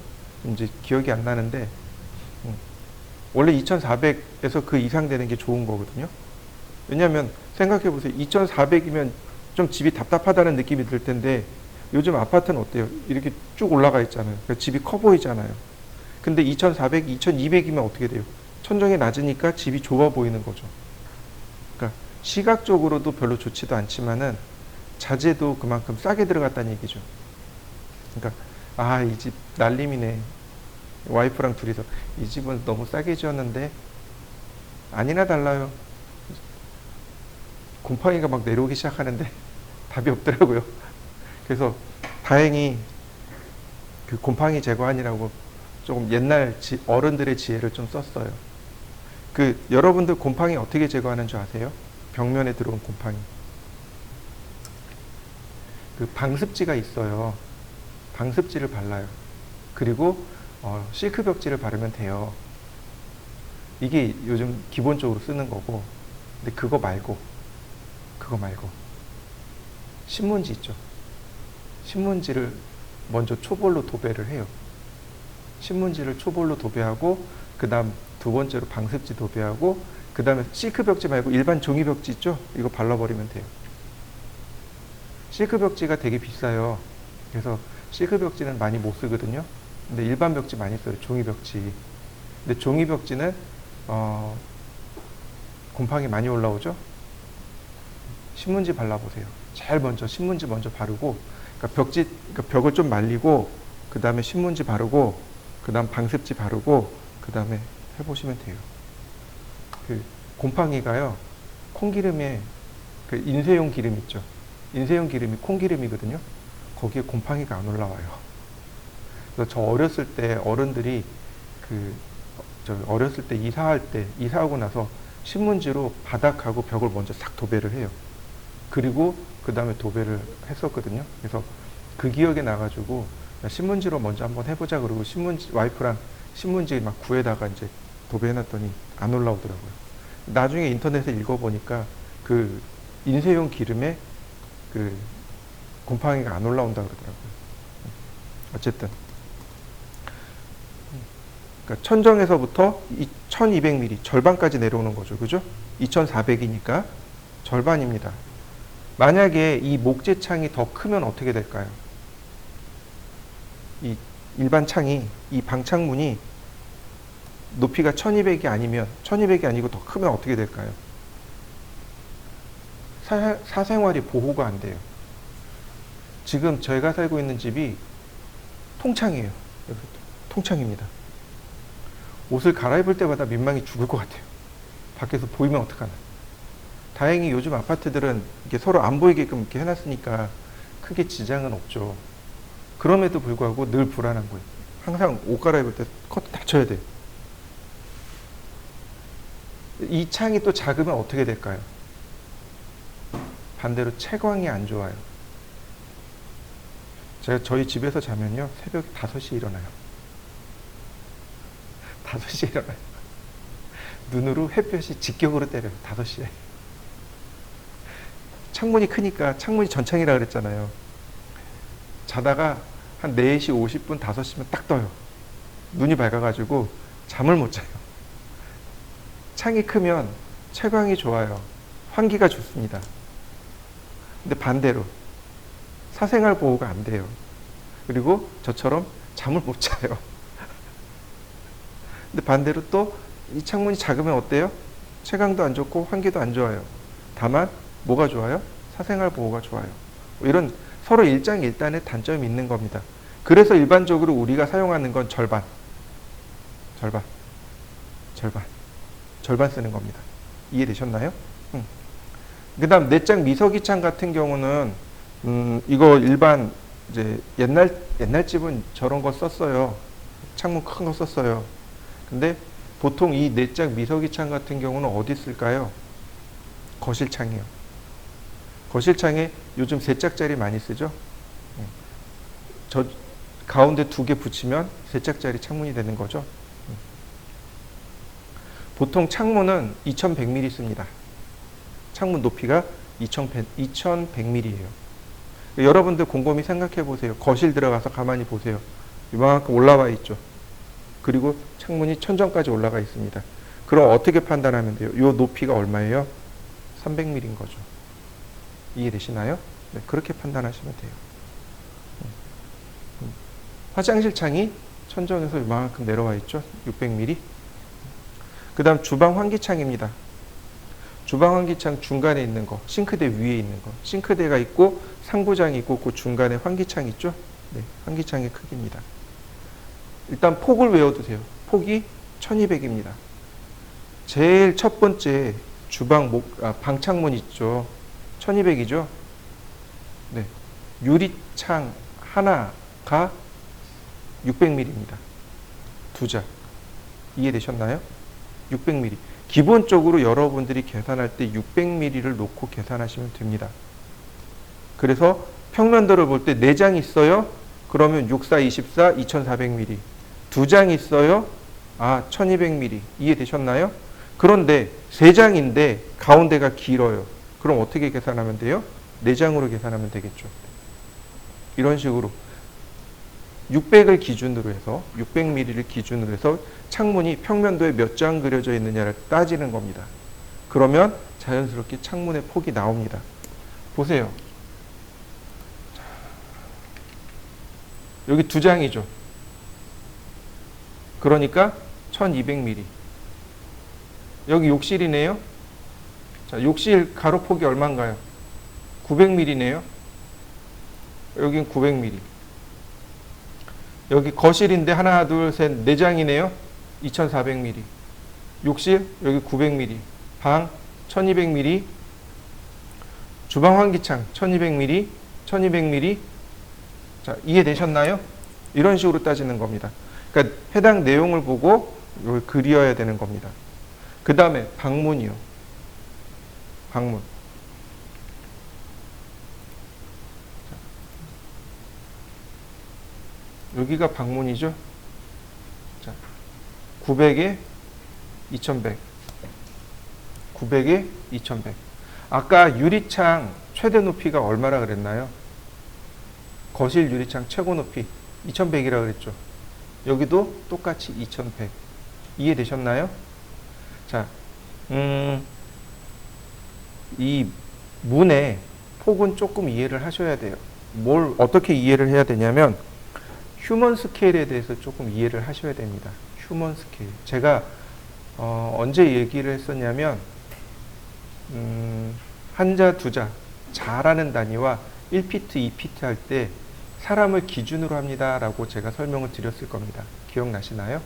이제 기억이 안 나는데 원래 2400에서 그 이상 되는 게 좋은 거거든요. 왜냐하면 생각해 보세요. 2400이면 좀 집이 답답하다는 느낌이 들 텐데 요즘 아파트는 어때요? 이렇게 쭉 올라가 있잖아요. 그러니까 집이 커 보이잖아요. 근데 2400, 2200이면 어떻게 돼요? 천정이 낮으니까 집이 좁아 보이는 거죠. 그러니까 시각적으로도 별로 좋지도 않지만은 자재도 그만큼 싸게 들어갔다는 얘기죠. 그러니까 이 집 날림이네. 와이프랑 둘이서 이 집은 너무 싸게 지었는데 아니나 달라요. 곰팡이가 막 내려오기 시작하는데 답이 없더라고요. 그래서 다행히 그 곰팡이 제거하느라고 조금 옛날 어른들의 지혜를 좀 썼어요. 그 여러분들 곰팡이 어떻게 제거하는 줄 아세요? 벽면에 들어온 곰팡이. 그 방습지가 있어요. 방습지를 발라요. 그리고 실크 벽지를 바르면 돼요. 이게 요즘 기본적으로 쓰는 거고. 근데 그거 말고 신문지 있죠. 신문지를 먼저 초벌로 도배를 해요. 신문지를 초벌로 도배하고 그 다음 두 번째로 방습지 도배하고 그 다음에 실크 벽지 말고 일반 종이 벽지 있죠. 이거 발라버리면 돼요. 실크 벽지가 되게 비싸요. 그래서 실크 벽지는 많이 못 쓰거든요. 근데 일반 벽지 많이 써요. 종이 벽지. 근데 종이 벽지는 곰팡이 많이 올라오죠. 신문지 발라보세요. 제일 먼저 신문지 먼저 바르고, 그러니까 벽을 좀 말리고, 그 다음에 신문지 바르고, 그 다음 방습지 바르고, 그 다음에 해보시면 돼요. 그 곰팡이가요, 콩기름에 그 인쇄용 기름 있죠. 인쇄용 기름이 콩기름이거든요. 거기에 곰팡이가 안 올라와요. 그래서 저 어렸을 때 어른들이 어렸을 때 이사하고 나서 신문지로 바닥하고 벽을 먼저 싹 도배를 해요. 그리고 그 다음에 도배를 했었거든요. 그래서 그 기억에 나가지고 신문지로 먼저 한번 해보자 그러고 와이프랑 신문지 막 구에다가 이제 도배해놨더니 안 올라오더라고요. 나중에 인터넷에 읽어보니까 그 인쇄용 기름에 그 곰팡이가 안 올라온다 그러더라고요. 어쨌든 그러니까 천정에서부터 1200mm 절반까지 내려오는 거죠. 그죠? 2400이니까 절반입니다. 만약에 이 목재창이 더 크면 어떻게 될까요? 이 일반 창이, 이 방창문이 높이가 1200이 아니면 1200이 아니고 더 크면 어떻게 될까요? 사생활이 보호가 안 돼요. 지금 저희가 살고 있는 집이 통창이에요. 통창입니다. 옷을 갈아입을 때마다 민망히 죽을 것 같아요. 밖에서 보이면 어떡하나. 다행히 요즘 아파트들은 이게 서로 안 보이게끔 이렇게 해놨으니까 크게 지장은 없죠. 그럼에도 불구하고 늘 불안한 거예요. 항상 옷 갈아입을 때 커튼 닫혀야 돼요. 이 창이 또 작으면 어떻게 될까요? 반대로 채광이 안 좋아요. 제가 저희 집에서 자면요, 새벽 5시에 일어나요. 5시에 일어나요. 눈으로 햇볕이 직격으로 때려요. 5시에. 창문이 크니까 창문이 전창이라 그랬잖아요. 자다가 한 4시 50분, 5시면 딱 떠요. 눈이 밝아가지고 잠을 못 자요. 창이 크면 채광이 좋아요. 환기가 좋습니다. 근데 반대로 사생활 보호가 안 돼요. 그리고 저처럼 잠을 못 자요. 근데 반대로 또 이 창문이 작으면 어때요? 채광도 안 좋고 환기도 안 좋아요. 다만 뭐가 좋아요? 사생활 보호가 좋아요. 이런 서로 일장일단의 단점이 있는 겁니다. 그래서 일반적으로 우리가 사용하는 건 절반 쓰는 겁니다. 이해되셨나요? 그 다음 내장 미서기창 같은 경우는 이거 일반 이제 옛날 집은 저런 거 썼어요. 창문 큰 거 썼어요. 근데 보통 이 내장 미서기창 같은 경우는 어디 쓸까요? 거실창이요. 거실창에 요즘 3짝짜리 많이 쓰죠? 저 가운데 2개 붙이면 3짝짜리 창문이 되는 거죠. 보통 창문은 2100mm 씁니다. 창문 높이가 2100mm예요. 여러분들 곰곰이 생각해 보세요. 거실 들어가서 가만히 보세요. 이만큼 올라와 있죠. 그리고 창문이 천정까지 올라가 있습니다. 그럼 어떻게 판단하면 돼요? 이 높이가 얼마예요? 300mm인 거죠. 이해되시나요? 네, 그렇게 판단하시면 돼요. 화장실 창이 천정에서 이만큼 내려와 있죠. 600mm. 그 다음 주방 환기창입니다. 주방 환기창 중간에 있는 거, 싱크대 위에 있는 거. 싱크대가 있고 상부장이 있고 그 중간에 환기창 있죠. 네, 환기창의 크기입니다. 일단 폭을 외워두세요. 폭이 1200입니다. 제일 첫 번째 주방 방창문 있죠. 1200이죠. 네, 유리창 하나가 600mm입니다. 2장. 이해되셨나요? 600mm. 기본적으로 여러분들이 계산할 때 600mm를 놓고 계산하시면 됩니다. 그래서 평면도를 볼 때 4장 있어요? 그러면 6, 4, 24, 2400mm. 2장 있어요? 1200mm. 이해되셨나요? 그런데 3장인데 가운데가 길어요. 그럼 어떻게 계산하면 돼요? 4장으로 계산하면 되겠죠. 이런 식으로 600을 기준으로 해서 600mm를 기준으로 해서 창문이 평면도에 몇 장 그려져 있느냐를 따지는 겁니다. 그러면 자연스럽게 창문의 폭이 나옵니다. 보세요. 여기 2장이죠. 그러니까 1200mm. 여기 욕실이네요. 자, 욕실 가로폭이 얼마인가요? 900mm네요. 여긴 900mm. 여기 거실인데 하나, 둘, 셋, 4장이네요. 2400mm. 욕실 여기 900mm. 방 1200mm. 주방 환기창 1200mm. 1200mm. 자, 이해되셨나요? 이런 식으로 따지는 겁니다. 그러니까 해당 내용을 보고 이걸 그려야 되는 겁니다. 그 다음에 방문이요. 방문. 여기가 방문이죠. 자, 900에 2100. 900에 2100. 아까 유리창 최대 높이가 얼마라 그랬나요? 거실 유리창 최고 높이 2100이라 그랬죠. 여기도 똑같이 2100. 이해되셨나요? 자, 이 문의 폭은 조금 이해를 하셔야 돼요. 뭘 어떻게 이해를 해야 되냐면 휴먼 스케일에 대해서 조금 이해를 하셔야 됩니다. 휴먼 스케일. 제가 언제 얘기를 했었냐면 한자, 두자, 자라는 단위와 1피트, 2피트 할 때 사람을 기준으로 합니다 라고 제가 설명을 드렸을 겁니다. 기억나시나요?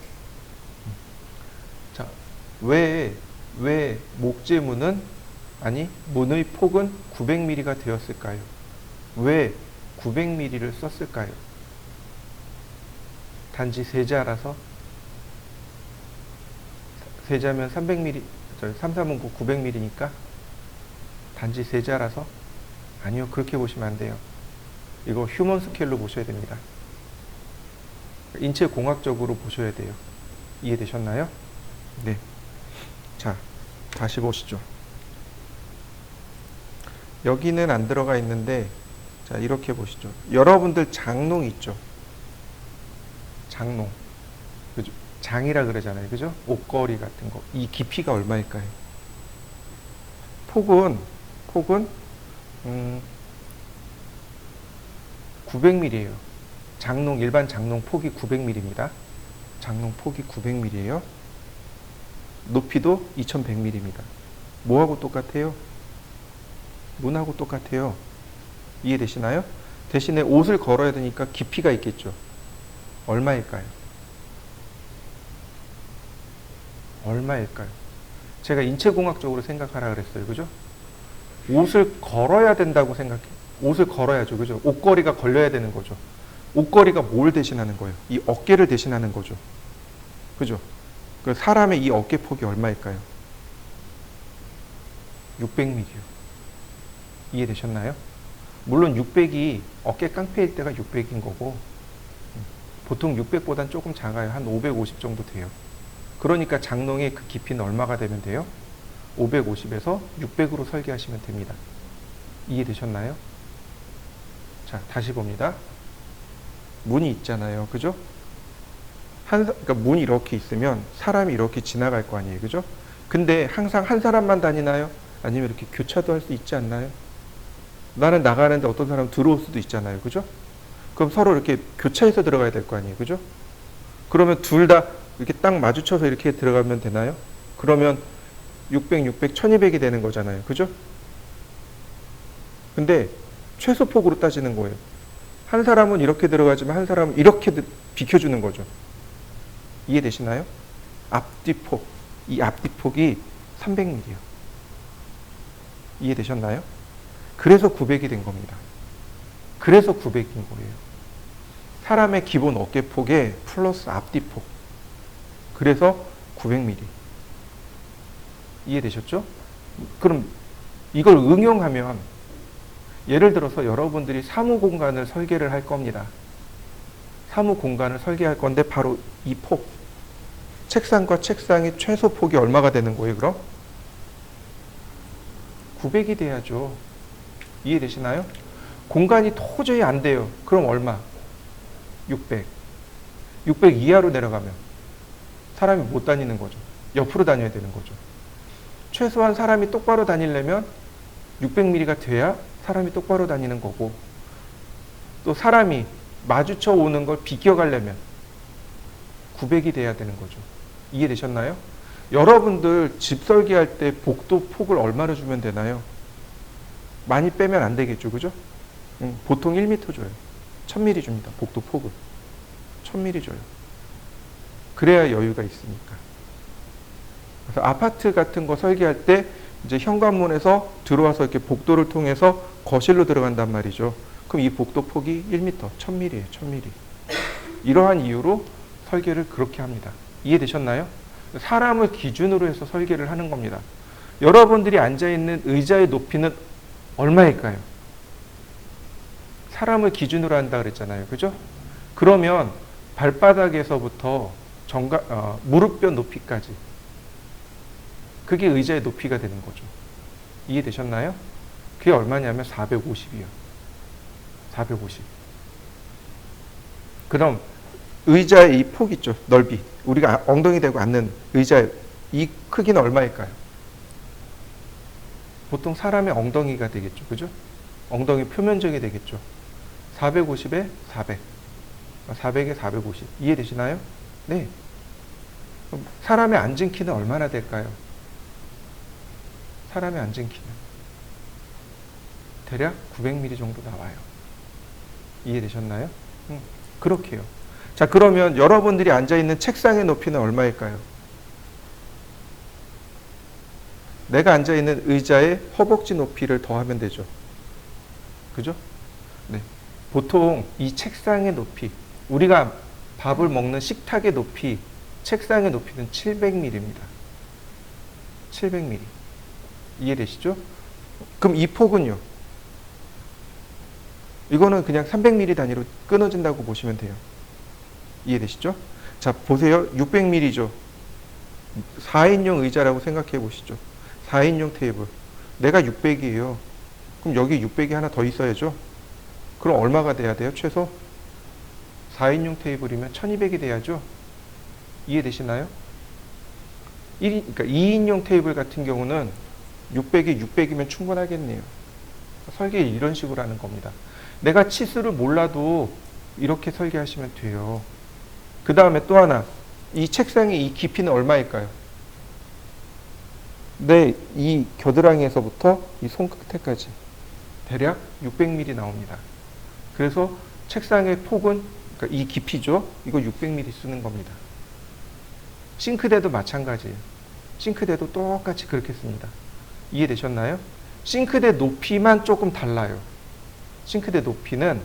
자, 왜 목재문은 아니 문의 폭은 900mm가 되었을까요? 왜 900mm를 썼을까요? 단지 세자라서? 세자면 300mm, 3, 3은 900mm니까? 단지 세자라서? 아니요, 그렇게 보시면 안 돼요. 이거 휴먼 스케일로 보셔야 됩니다. 인체공학적으로 보셔야 돼요. 이해되셨나요? 네. 자, 다시 보시죠. 여기는 안 들어가 있는데, 자, 이렇게 보시죠. 여러분들 장롱 있죠? 장롱. 그죠? 장이라 그러잖아요. 그죠? 옷걸이 같은 거. 이 깊이가 얼마일까요? 폭은 900mm예요. 장롱, 일반 장롱 폭이 900mm입니다. 장롱 폭이 900mm예요. 높이도 2100mm입니다. 뭐하고 똑같아요? 문하고 똑같아요. 이해되시나요? 대신에 옷을 걸어야 되니까 깊이가 있겠죠. 얼마일까요? 얼마일까요? 제가 인체공학적으로 생각하라 그랬어요. 그죠? 옷을 걸어야 된다고 생각해. 옷을 걸어야죠. 그죠? 옷걸이가 걸려야 되는 거죠. 옷걸이가 뭘 대신하는 거예요? 이 어깨를 대신하는 거죠. 그죠? 그 사람의 이 어깨 폭이 얼마일까요? 600mm요. 이해되셨나요? 물론 600이 어깨 깡패일 때가 600인 거고 보통 600보단 조금 작아요. 한 550 정도 돼요. 그러니까 장롱의 그 깊이는 얼마가 되면 돼요? 550에서 600으로 설계하시면 됩니다. 이해되셨나요? 자, 다시 봅니다. 문이 있잖아요. 그죠? 그러니까 문이 이렇게 있으면 사람이 이렇게 지나갈 거 아니에요. 그죠? 근데 항상 한 사람만 다니나요? 아니면 이렇게 교차도 할 수 있지 않나요? 나는 나가는데 어떤 사람 들어올 수도 있잖아요. 그죠? 그럼 서로 이렇게 교차해서 들어가야 될 거 아니에요. 그죠? 그러면 둘 다 이렇게 딱 마주쳐서 이렇게 들어가면 되나요? 그러면 600, 600, 1200이 되는 거잖아요. 그죠? 근데 최소폭으로 따지는 거예요. 한 사람은 이렇게 들어가지만 한 사람은 이렇게 비켜주는 거죠. 이해되시나요? 앞뒤폭, 이 앞뒤폭이 300mm예요. 이해되셨나요? 그래서 900이 된 겁니다. 그래서 900인 거예요. 사람의 기본 어깨폭에 플러스 앞뒤폭. 그래서 900mm. 이해되셨죠? 그럼 이걸 응용하면 예를 들어서 여러분들이 사무 공간을 설계를 할 겁니다. 사무 공간을 설계할 건데 바로 이 폭. 책상과 책상의 최소 폭이 얼마가 되는 거예요, 그럼? 900이 돼야죠. 이해되시나요? 공간이 도저히 안 돼요. 그럼 얼마? 600. 600 이하로 내려가면 사람이 못 다니는 거죠. 옆으로 다녀야 되는 거죠. 최소한 사람이 똑바로 다니려면 600mm가 돼야 사람이 똑바로 다니는 거고, 또 사람이 마주쳐 오는 걸 비껴가려면 900이 돼야 되는 거죠. 이해되셨나요? 여러분들 집 설계할 때 복도 폭을 얼마로 주면 되나요? 많이 빼면 안 되겠죠. 그죠? 보통 1m 줘요. 1000mm 줍니다. 복도 폭을. 1000mm 줘요. 그래야 여유가 있으니까. 그래서 아파트 같은 거 설계할 때 이제 현관문에서 들어와서 이렇게 복도를 통해서 거실로 들어간단 말이죠. 그럼 이 복도 폭이 1m, 1000mm예요. 1000mm. 이러한 이유로 설계를 그렇게 합니다. 이해되셨나요? 사람을 기준으로 해서 설계를 하는 겁니다. 여러분들이 앉아있는 의자의 높이는 얼마일까요? 사람을 기준으로 한다 그랬잖아요. 그죠? 그러면 발바닥에서부터 무릎뼈 높이까지, 그게 의자의 높이가 되는 거죠. 이해되셨나요? 그게 얼마냐면 450이요. 450. 그럼 의자의 이 폭 있죠. 넓이. 우리가 엉덩이 대고 앉는 의자의 이 크기는 얼마일까요? 보통 사람의 엉덩이가 되겠죠. 그죠? 엉덩이 표면적이 되겠죠. 450에 400. 400에 450. 이해되시나요? 네. 그럼 사람의 앉은 키는 얼마나 될까요? 사람의 앉은 키는 대략 900mm 정도 나와요. 이해되셨나요? 그렇게요. 자, 그러면 여러분들이 앉아있는 책상의 높이는 얼마일까요? 내가 앉아있는 의자의 허벅지 높이를 더하면 되죠. 그죠? 네. 보통 이 책상의 높이, 우리가 밥을 먹는 식탁의 높이, 책상의 높이는 700mm입니다. 700mm. 이해되시죠? 그럼 이 폭은요? 이거는 그냥 300mm 단위로 끊어진다고 보시면 돼요. 이해되시죠? 자, 보세요. 600mm죠. 4인용 의자라고 생각해 보시죠. 4인용 테이블. 내가 600이에요. 그럼 여기 600이 하나 더 있어야죠. 그럼 얼마가 돼야 돼요? 최소? 4인용 테이블이면 1200이 돼야죠. 이해되시나요? 그러니까 2인용 테이블 같은 경우는 600이 600이면 충분하겠네요. 설계를 이런 식으로 하는 겁니다. 내가 치수를 몰라도 이렇게 설계하시면 돼요. 그 다음에 또 하나, 이 책상의 이 깊이는 얼마일까요? 네, 이 겨드랑이에서부터 이 손끝에까지 대략 600mm 나옵니다. 그래서 책상의 폭은, 그러니까 이 깊이죠. 이거 600mm 쓰는 겁니다. 싱크대도 마찬가지예요. 싱크대도 똑같이 그렇게 씁니다. 이해되셨나요? 싱크대 높이만 조금 달라요. 싱크대 높이는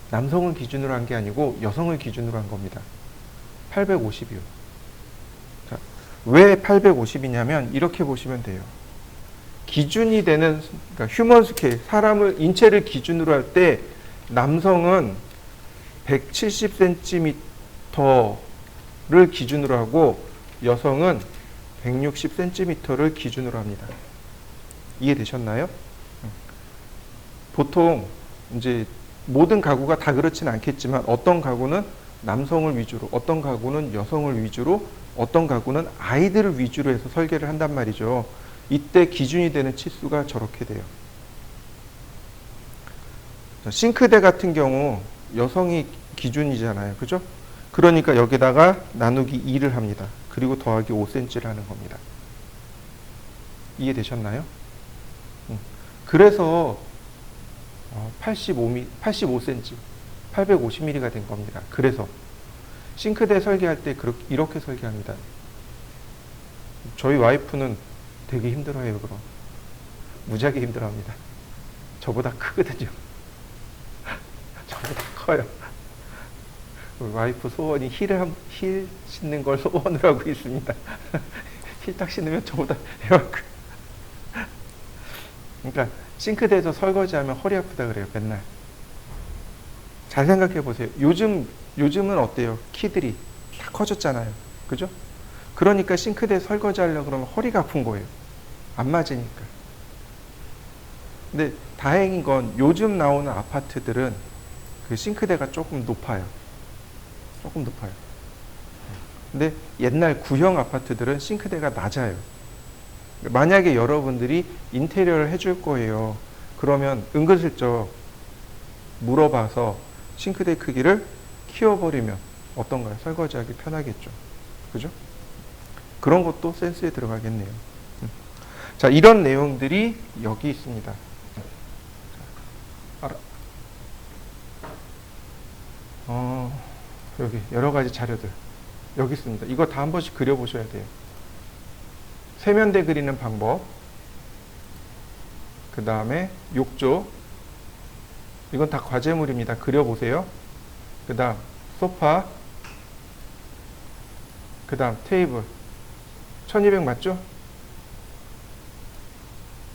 남성을 기준으로 한 게 아니고 여성을 기준으로 한 겁니다. 850이요. 자, 왜 850이냐면 이렇게 보시면 돼요. 기준이 되는, 그러니까 휴먼 스케일, 사람을, 인체를 기준으로 할 때 남성은 170cm를 기준으로 하고 여성은 160cm를 기준으로 합니다. 이해되셨나요? 보통 이제 모든 가구가 다 그렇지는 않겠지만 어떤 가구는 남성을 위주로, 어떤 가구는 여성을 위주로, 어떤 가구는 아이들을 위주로 해서 설계를 한단 말이죠. 이때 기준이 되는 치수가 저렇게 돼요. 싱크대 같은 경우 여성이 기준이잖아요. 그죠? 그러니까 여기다가 나누기 2를 합니다. 그리고 더하기 5cm를 하는 겁니다. 이해되셨나요? 그래서 85cm, 850mm가 된 겁니다. 그래서 싱크대 설계할 때 이렇게 설계합니다. 저희 와이프는 되게 힘들어해요. 그럼 무지하게 힘들어합니다. 저보다 크거든요. 저보다 커요. 와이프 소원이 힐 신는 걸 소원을 하고 있습니다. 힐 딱 신으면 저보다 이만큼. 그러니까 싱크대에서 설거지하면 허리 아프다 그래요. 맨날. 잘 생각해 보세요. 요즘은 어때요? 키들이 다 커졌잖아요. 그죠? 그러니까 싱크대 설거지 하려고 그러면 허리가 아픈 거예요. 안 맞으니까. 근데 다행인 건 요즘 나오는 아파트들은 그 싱크대가 조금 높아요. 조금 높아요. 근데 옛날 구형 아파트들은 싱크대가 낮아요. 만약에 여러분들이 인테리어를 해줄 거예요. 그러면 은근슬쩍 물어봐서 싱크대 크기를 키워버리면 어떤가요? 설거지하기 편하겠죠. 그죠? 그런 것도 센스에 들어가겠네요. 자, 이런 내용들이 여기 있습니다. 여기 여러 가지 자료들 여기 있습니다. 이거 다 한 번씩 그려보셔야 돼요. 세면대 그리는 방법, 그 다음에 욕조, 이건 다 과제물입니다. 그려보세요. 그 다음 소파, 그 다음 테이블, 1200 맞죠?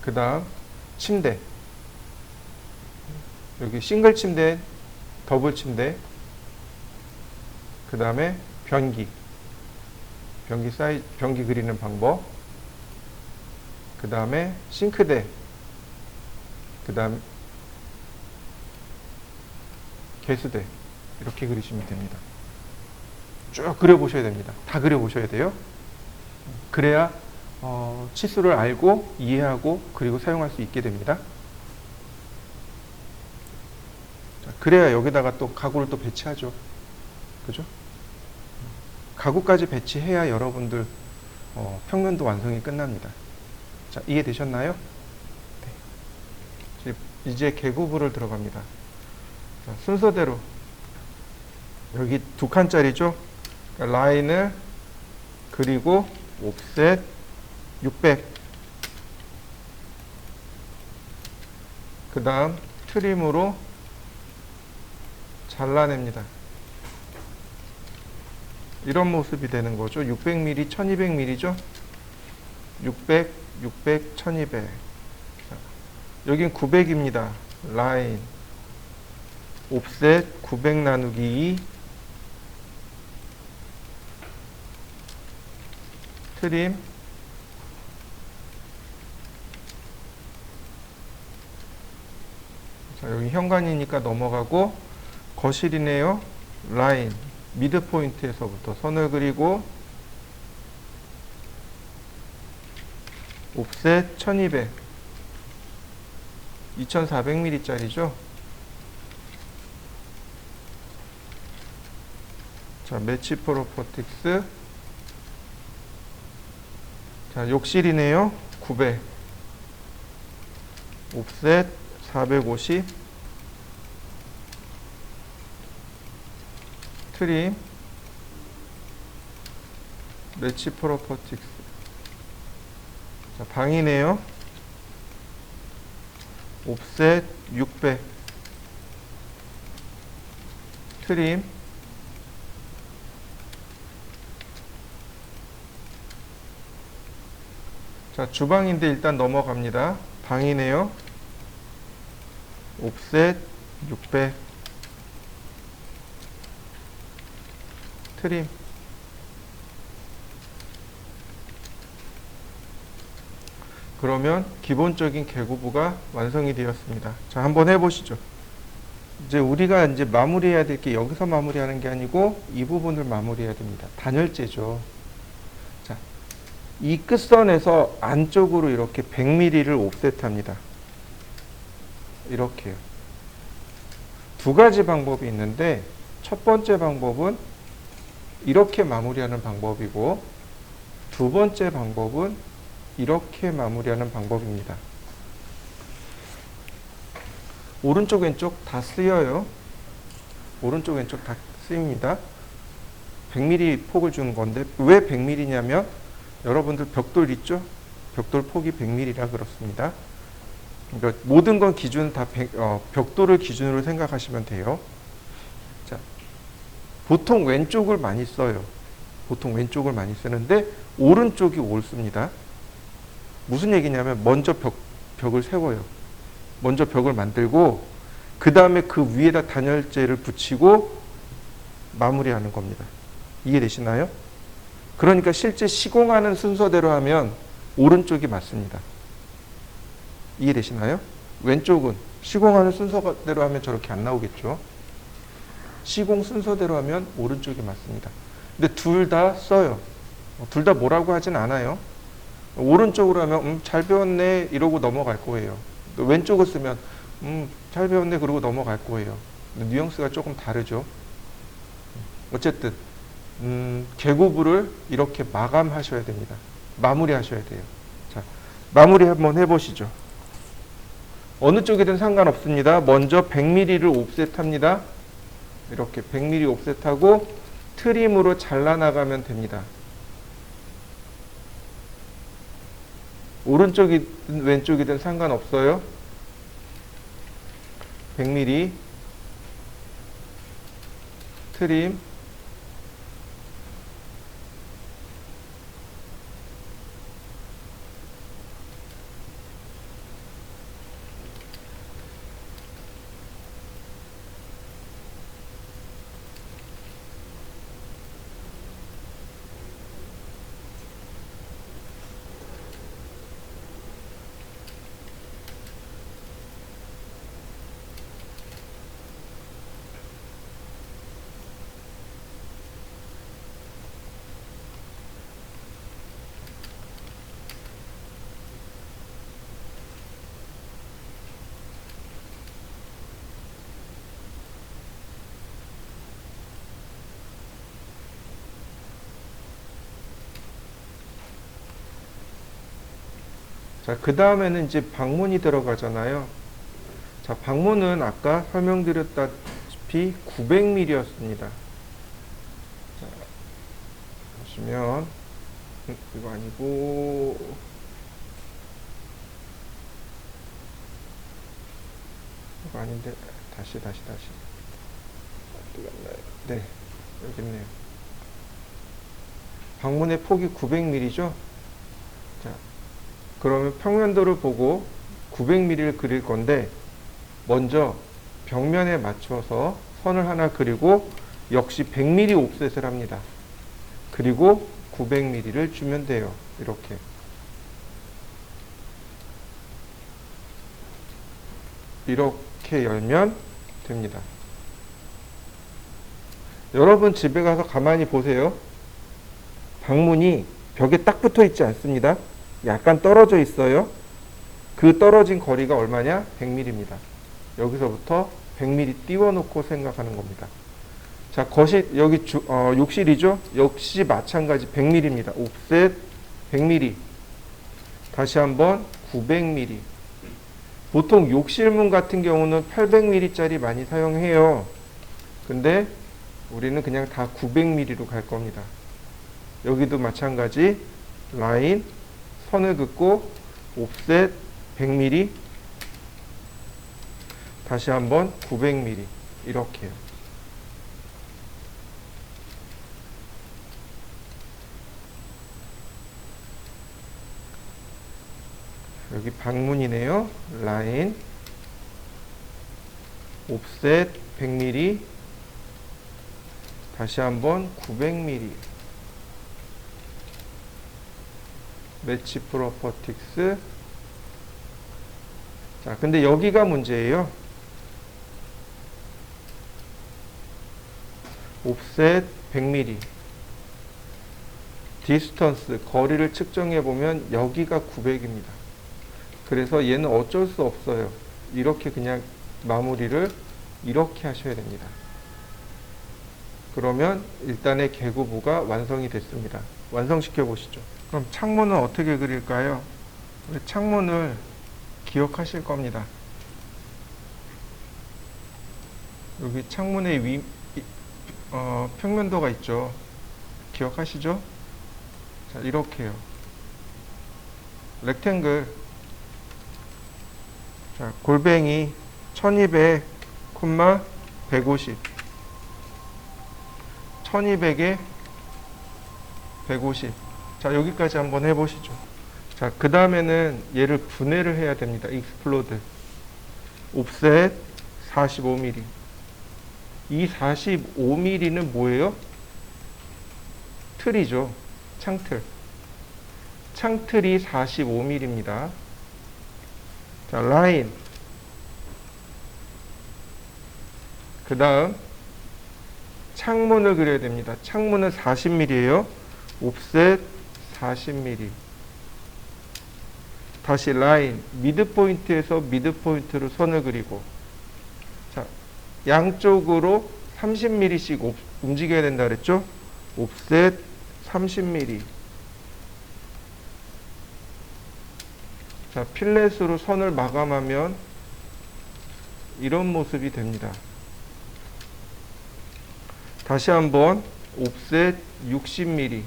그 다음 침대, 여기 싱글 침대, 더블 침대, 그 다음에 변기 그리는 방법, 그 다음에 싱크대, 그 다음 개수대, 이렇게 그리시면 됩니다. 쭉 그려보셔야 됩니다. 다 그려보셔야 돼요. 그래야 치수를 알고 이해하고 그리고 사용할 수 있게 됩니다. 자, 그래야 여기다가 또 가구를 또 배치하죠. 그죠? 가구까지 배치해야 여러분들 평면도 완성이 끝납니다. 자, 이해되셨나요? 네. 이제 계구부를 들어갑니다. 자, 순서대로 여기 2칸짜리죠. 그러니까 라인을 그리고 옵셋 600. 그 다음 트림으로 잘라냅니다. 이런 모습이 되는 거죠. 600mm, 1200mm죠. 600, 600, 1200. 자, 여긴 900입니다. 라인 옵셋 900 나누기 2 트림 자, 여기 현관이니까 넘어가고 거실이네요. 라인 미드 포인트에서부터 선을 그리고 옵셋 1200 2400mm 짜리죠. 자, 매치 프로퍼틱스. 자, 욕실이네요. 900 옵셋 450 트림 매치 프로퍼틱스. 자, 방이네요. 옵셋 600 트림 자, 주방인데 일단 넘어갑니다. 방이네요. 옵셋 600 트림 그러면 기본적인 계구부가 완성이 되었습니다. 자, 한번 해보시죠. 이제 우리가 이제 마무리해야 될 게 여기서 마무리하는 게 아니고 이 부분을 마무리해야 됩니다. 단열재죠. 자, 이 끝선에서 안쪽으로 이렇게 100mm를 옵셋합니다. 이렇게요. 2가지 방법이 있는데 첫 번째 방법은 이렇게 마무리하는 방법이고 두 번째 방법은 이렇게 마무리하는 방법입니다. 오른쪽 왼쪽 다 쓰여요. 오른쪽 왼쪽 다 쓰입니다. 100mm 폭을 주는 건데 왜 100mm냐면 여러분들 벽돌 있죠? 벽돌 폭이 100mm라 그렇습니다. 그러니까 모든 건 기준 다 벽돌을 기준으로 생각하시면 돼요. 자, 보통 왼쪽을 많이 써요. 보통 왼쪽을 많이 쓰는데 오른쪽이 옳습니다. 무슨 얘기냐면 먼저 벽을 세워요. 먼저 벽을 만들고 그 다음에 그 위에다 단열재를 붙이고 마무리하는 겁니다. 이해되시나요? 그러니까 실제 시공하는 순서대로 하면 오른쪽이 맞습니다. 이해되시나요? 왼쪽은 시공하는 순서대로 하면 저렇게 안 나오겠죠. 시공 순서대로 하면 오른쪽이 맞습니다. 근데 둘 다 써요. 둘 다 뭐라고 하진 않아요. 오른쪽으로 하면 잘 배웠네 이러고 넘어갈 거예요. 왼쪽을 쓰면 잘 배웠네 그러고 넘어갈 거예요. 뉘앙스가 조금 다르죠. 어쨌든 계구부를 이렇게 마감하셔야 됩니다. 마무리하셔야 돼요. 자, 마무리 한번 해보시죠. 어느 쪽이든 상관없습니다. 먼저 100mm를 옵셋합니다. 이렇게 100mm 옵셋하고 트림으로 잘라나가면 됩니다. 오른쪽이든 왼쪽이든 상관없어요. 100mm 트림 자, 그 다음에는 이제 방문이 들어가잖아요. 자, 방문은 아까 설명드렸다시피 900mm였습니다. 자, 보시면 이거 아니고 이거 아닌데 다시 어디 갔나요? 네, 여기 있네요. 방문의 폭이 900mm죠. 자, 그러면 평면도를 보고 900mm를 그릴 건데 먼저 벽면에 맞춰서 선을 하나 그리고 역시 100mm 옵셋을 합니다. 그리고 900mm를 주면 돼요. 이렇게 열면 됩니다. 여러분 집에 가서 가만히 보세요. 방문이 벽에 딱 붙어 있지 않습니다. 약간 떨어져 있어요. 그 떨어진 거리가 얼마냐? 100mm입니다. 여기서부터 100mm 띄워놓고 생각하는 겁니다. 자, 거실, 여기 욕실이죠? 역시 마찬가지 100mm입니다. 옵셋 100mm. 다시 한번 900mm. 보통 욕실문 같은 경우는 800mm짜리 많이 사용해요. 근데 우리는 그냥 다 900mm로 갈 겁니다. 여기도 마찬가지 라인, 선을 긋고 옵셋 100mm, 다시 한번 900mm 이렇게요. 여기 방문이네요. 라인, 옵셋 100mm, 다시 한번 900mm. 매치 프로퍼틱스. 자, 근데 여기가 문제예요. 옵셋 100mm. 디스턴스, 거리를 측정해 보면 여기가 900입니다. 그래서 얘는 어쩔 수 없어요. 이렇게 그냥 마무리를 이렇게 하셔야 됩니다. 그러면 일단의 개구부가 완성이 됐습니다. 완성시켜 보시죠. 그럼 창문은 어떻게 그릴까요? 우리 창문을 기억하실 겁니다. 여기 창문의 평면도가 있죠. 기억하시죠? 자, 이렇게요. 렉탱글. 자, 골뱅이 1200, 150. 1200에 150. 자, 여기까지 한번 해보시죠. 자, 그 다음에는 얘를 분해를 해야 됩니다. 익스플로드. 옵셋 45mm. 이 45mm는 뭐예요? 틀이죠. 창틀. 창틀이 45mm입니다. 자, 라인. 그 다음 창문을 그려야 됩니다. 창문은 40mm예요. 옵셋 40mm. 다시 라인. 미드포인트에서 미드포인트로 선을 그리고, 자, 양쪽으로 30mm씩 움직여야 된다 그랬죠? 옵셋 30mm. 자, 필렛으로 선을 마감하면 이런 모습이 됩니다. 다시 한번 옵셋 60mm.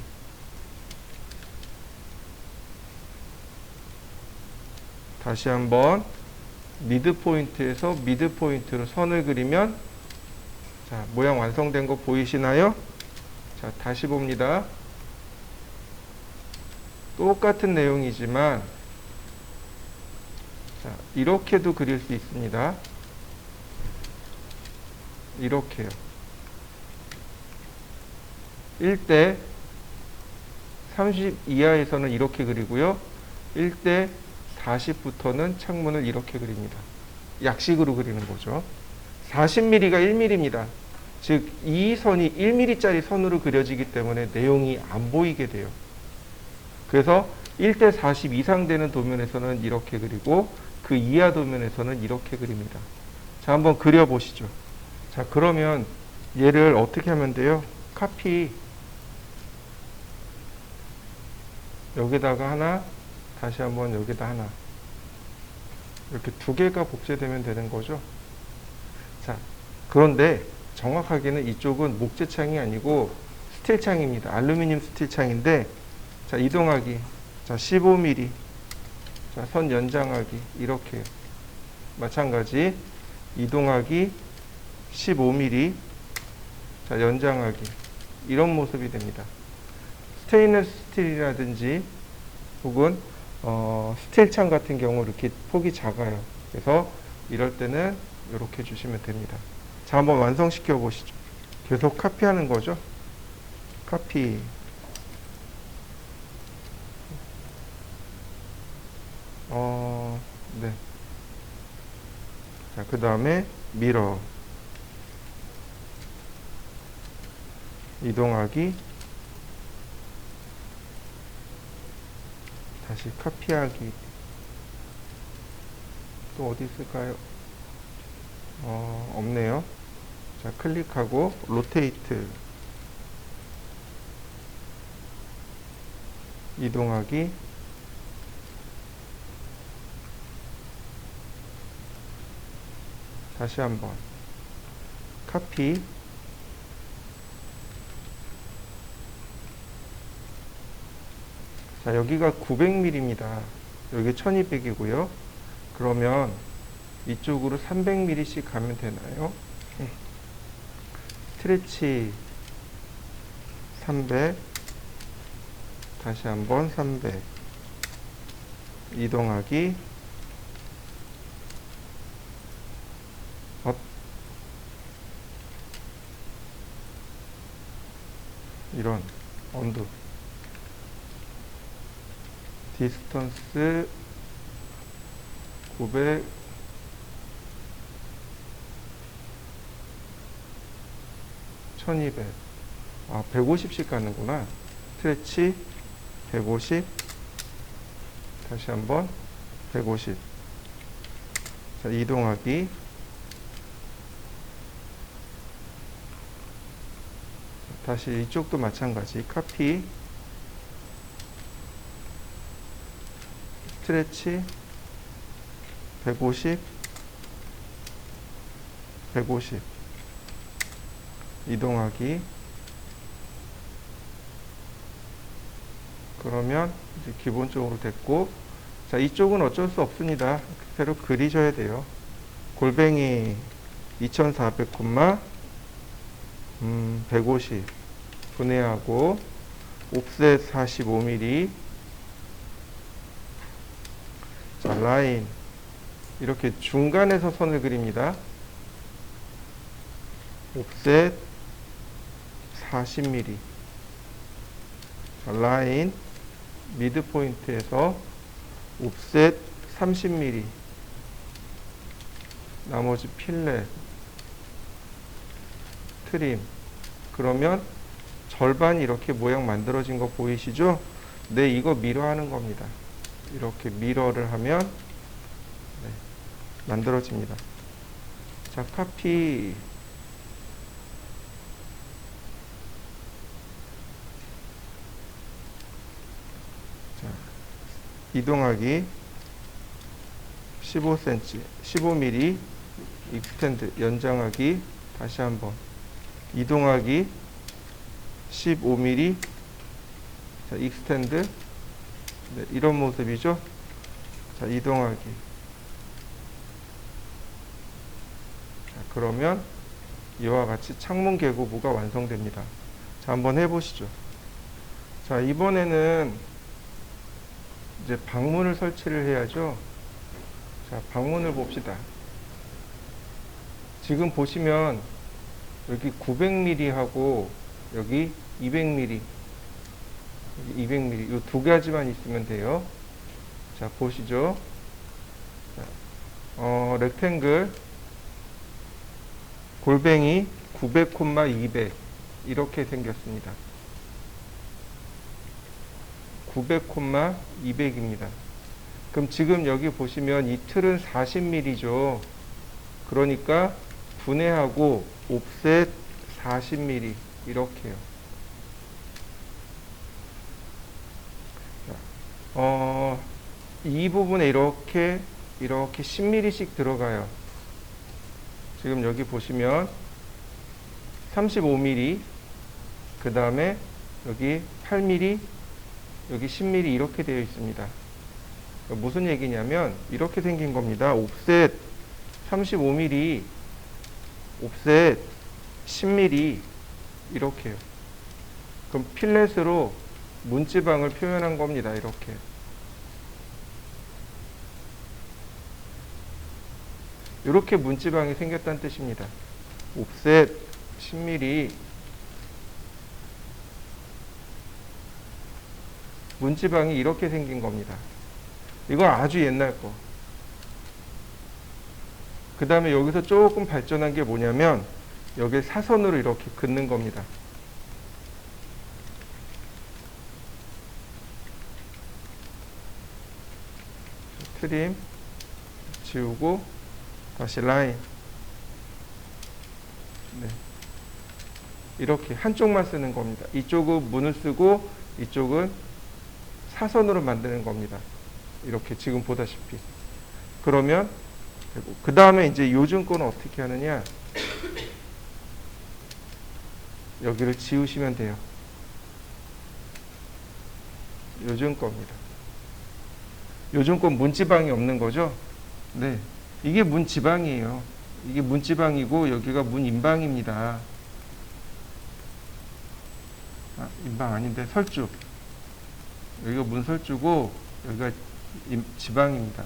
다시 한번 미드포인트에서 미드포인트로 선을 그리면, 자, 모양 완성된 거 보이시나요? 자, 다시 봅니다. 똑같은 내용이지만, 자, 이렇게도 그릴 수 있습니다. 이렇게요. 1대 30 이하에서는 이렇게 그리고요. 1대 40부터는 창문을 이렇게 그립니다. 약식으로 그리는 거죠. 40mm가 1mm입니다. 즉, 이 선이 1mm짜리 선으로 그려지기 때문에 내용이 안 보이게 돼요. 그래서 1대 40 이상 되는 도면에서는 이렇게 그리고 그 이하 도면에서는 이렇게 그립니다. 자, 한번 그려보시죠. 자, 그러면 얘를 어떻게 하면 돼요? 카피. 여기다가 하나 다시 한번 여기다 하나. 이렇게 두 개가 복제되면 되는 거죠. 자, 그런데 정확하게는 이쪽은 목재 창이 아니고 스틸 창입니다. 알루미늄 스틸 창인데, 자, 이동하기. 자, 15mm. 자, 선 연장하기. 이렇게. 마찬가지. 이동하기 15mm. 자, 연장하기. 이런 모습이 됩니다. 스테인리스 스틸이라든지 혹은 스틸 창 같은 경우 이렇게 폭이 작아요. 그래서 이럴 때는 이렇게 주시면 됩니다. 자, 한번 완성시켜 보시죠. 계속 카피하는 거죠. 카피. 네. 자, 그 다음에 미러. 이동하기. 다시 카피하기. 또 어디 있을까요? 없네요. 자, 클릭하고 로테이트. 이동하기. 다시 한번 카피. 자, 여기가 900mm입니다. 여기 1200이고요. 그러면 이쪽으로 300mm씩 가면 되나요? 스트레치 300. 다시 한번 300. 이동하기. 업. 이런 언두. 디스턴스 900. 1200. 150씩 가는구나. 스트레치 150. 다시 한번 150. 자, 이동하기. 다시 이쪽도 마찬가지. 카피. 스트레치 150. 150. 이동하기. 그러면 이제 기본적으로 됐고, 자, 이쪽은 어쩔 수 없습니다. 새로 그리셔야 돼요. 골뱅이 2400, 150 분해하고 옵셋 45mm. 자, 라인 이렇게 중간에서 선을 그립니다. 옵셋 40mm. 자, 라인 미드 포인트에서 옵셋 30mm. 나머지 필렛 트림. 그러면 절반이 이렇게 모양 만들어진 거 보이시죠? 네, 이거 미러 하는 겁니다. 이렇게 미러를 하면 네, 만들어집니다. 자, 카피. 자, 이동하기 15cm, 15mm. 익스텐드 연장하기. 다시 한번 이동하기 15mm. 자, 익스텐드. 네, 이런 모습이죠. 자, 이동하기. 자, 그러면 이와 같이 창문 계고부가 완성됩니다. 자, 한번 해보시죠. 자, 이번에는 이제 방문을 설치를 해야죠. 자, 방문을 봅시다. 지금 보시면 여기 900mm 하고 여기 200mm, 200mm 이 두 가지만 있으면 돼요. 자, 보시죠. 자, 렉탱글 골뱅이 900, 200 이렇게 생겼습니다. 900, 200입니다. 그럼 지금 여기 보시면 이 틀은 40mm죠. 그러니까 분해하고 옵셋 40mm 이렇게요. 이 부분에 이렇게 10mm씩 들어가요. 지금 여기 보시면 35mm, 그 다음에 여기 8mm, 여기 10mm 이렇게 되어 있습니다. 무슨 얘기냐면 이렇게 생긴 겁니다. 옵셋 35mm, 옵셋 10mm 이렇게요. 그럼 필렛으로 문지방을 표현한 겁니다. 이렇게. 이렇게 문지방이 생겼다는 뜻입니다. 옵셋 10mm, 문지방이 이렇게 생긴 겁니다. 이건 아주 옛날 거. 그 다음에 여기서 조금 발전한 게 뭐냐면 여기 사선으로 이렇게 긋는 겁니다. 트림 지우고 다시 라인. 네. 이렇게 한쪽만 쓰는 겁니다. 이쪽은 문을 쓰고 이쪽은 사선으로 만드는 겁니다. 이렇게 지금 보다시피. 그러면 그 다음에 이제 요즘 거는 어떻게 하느냐, 여기를 지우시면 돼요. 요즘 겁니다. 요즘 건 문지방이 없는 거죠. 네, 이게 문지방이에요. 이게 문지방이고 여기가 문인방입니다. 아, 인방 아닌데 설주. 여기가 문설주고 여기가 지방입니다.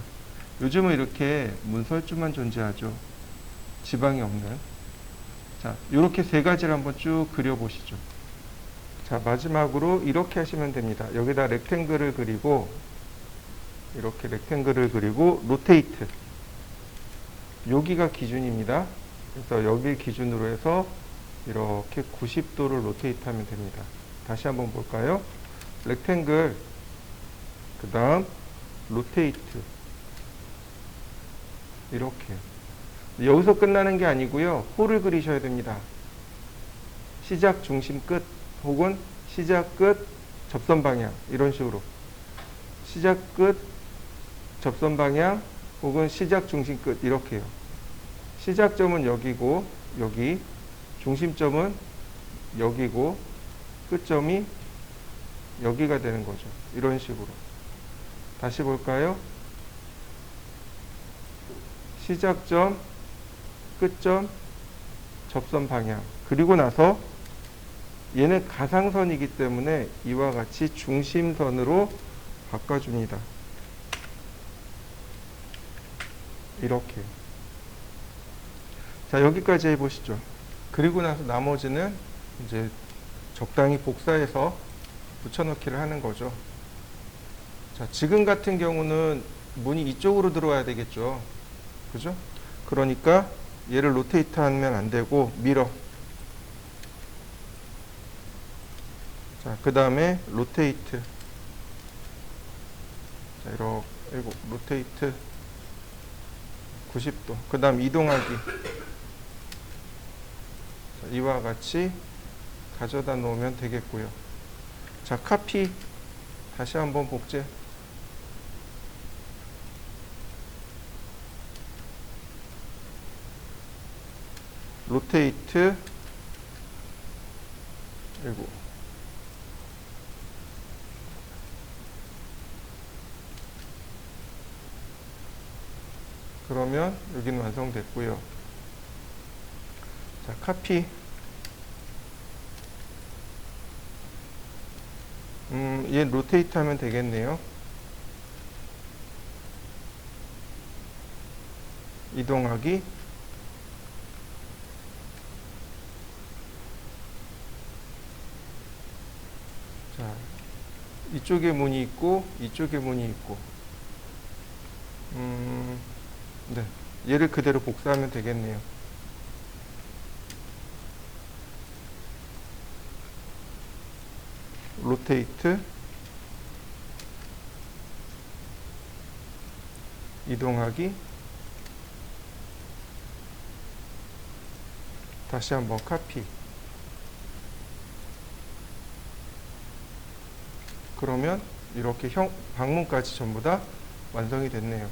요즘은 이렇게 문설주만 존재하죠. 지방이 없는. 자, 이렇게 세 가지를 한번 쭉 그려보시죠. 자, 마지막으로 이렇게 하시면 됩니다. 여기다 렉탱글을 그리고 이렇게 렉탱글을 그리고 로테이트. 여기가 기준입니다. 그래서 여기 기준으로 해서 이렇게 90도를 로테이트 하면 됩니다. 다시 한번 볼까요? 렉탱글, 그 다음 로테이트. 이렇게. 여기서 끝나는 게 아니고요. 홀을 그리셔야 됩니다. 시작, 중심, 끝, 혹은 시작, 끝, 접선 방향. 이런 식으로. 시작, 끝, 접선 방향, 혹은 시작, 중심, 끝. 이렇게요. 시작점은 여기고, 여기. 중심점은 여기고, 끝점이 여기가 되는 거죠. 이런 식으로. 다시 볼까요? 시작점, 끝점, 접선 방향. 그리고 나서 얘는 가상선이기 때문에 이와 같이 중심선으로 바꿔줍니다. 이렇게. 자, 여기까지 해보시죠. 그리고 나서 나머지는 이제 적당히 복사해서 붙여넣기를 하는 거죠. 자, 지금 같은 경우는 문이 이쪽으로 들어와야 되겠죠. 그죠? 그러니까 얘를 로테이트 하면 안 되고 밀어. 자, 그 다음에 로테이트. 자, 이렇게 로테이트 90도. 그 다음 이동하기. 자, 이와 같이 가져다 놓으면 되겠고요. 자, 카피. 다시 한번 복제. 로테이트 7. 그러면 여기는 완성됐고요. 자, 카피. 얘 로테이트 하면 되겠네요. 이동하기. 자, 이쪽에 문이 있고 이쪽에 문이 있고 네, 얘를 그대로 복사하면 되겠네요. 로테이트 이동하기. 다시 한번 카피. 그러면 이렇게 방문까지 전부 다 완성이 됐네요.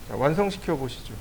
자, 완성시켜 보시죠.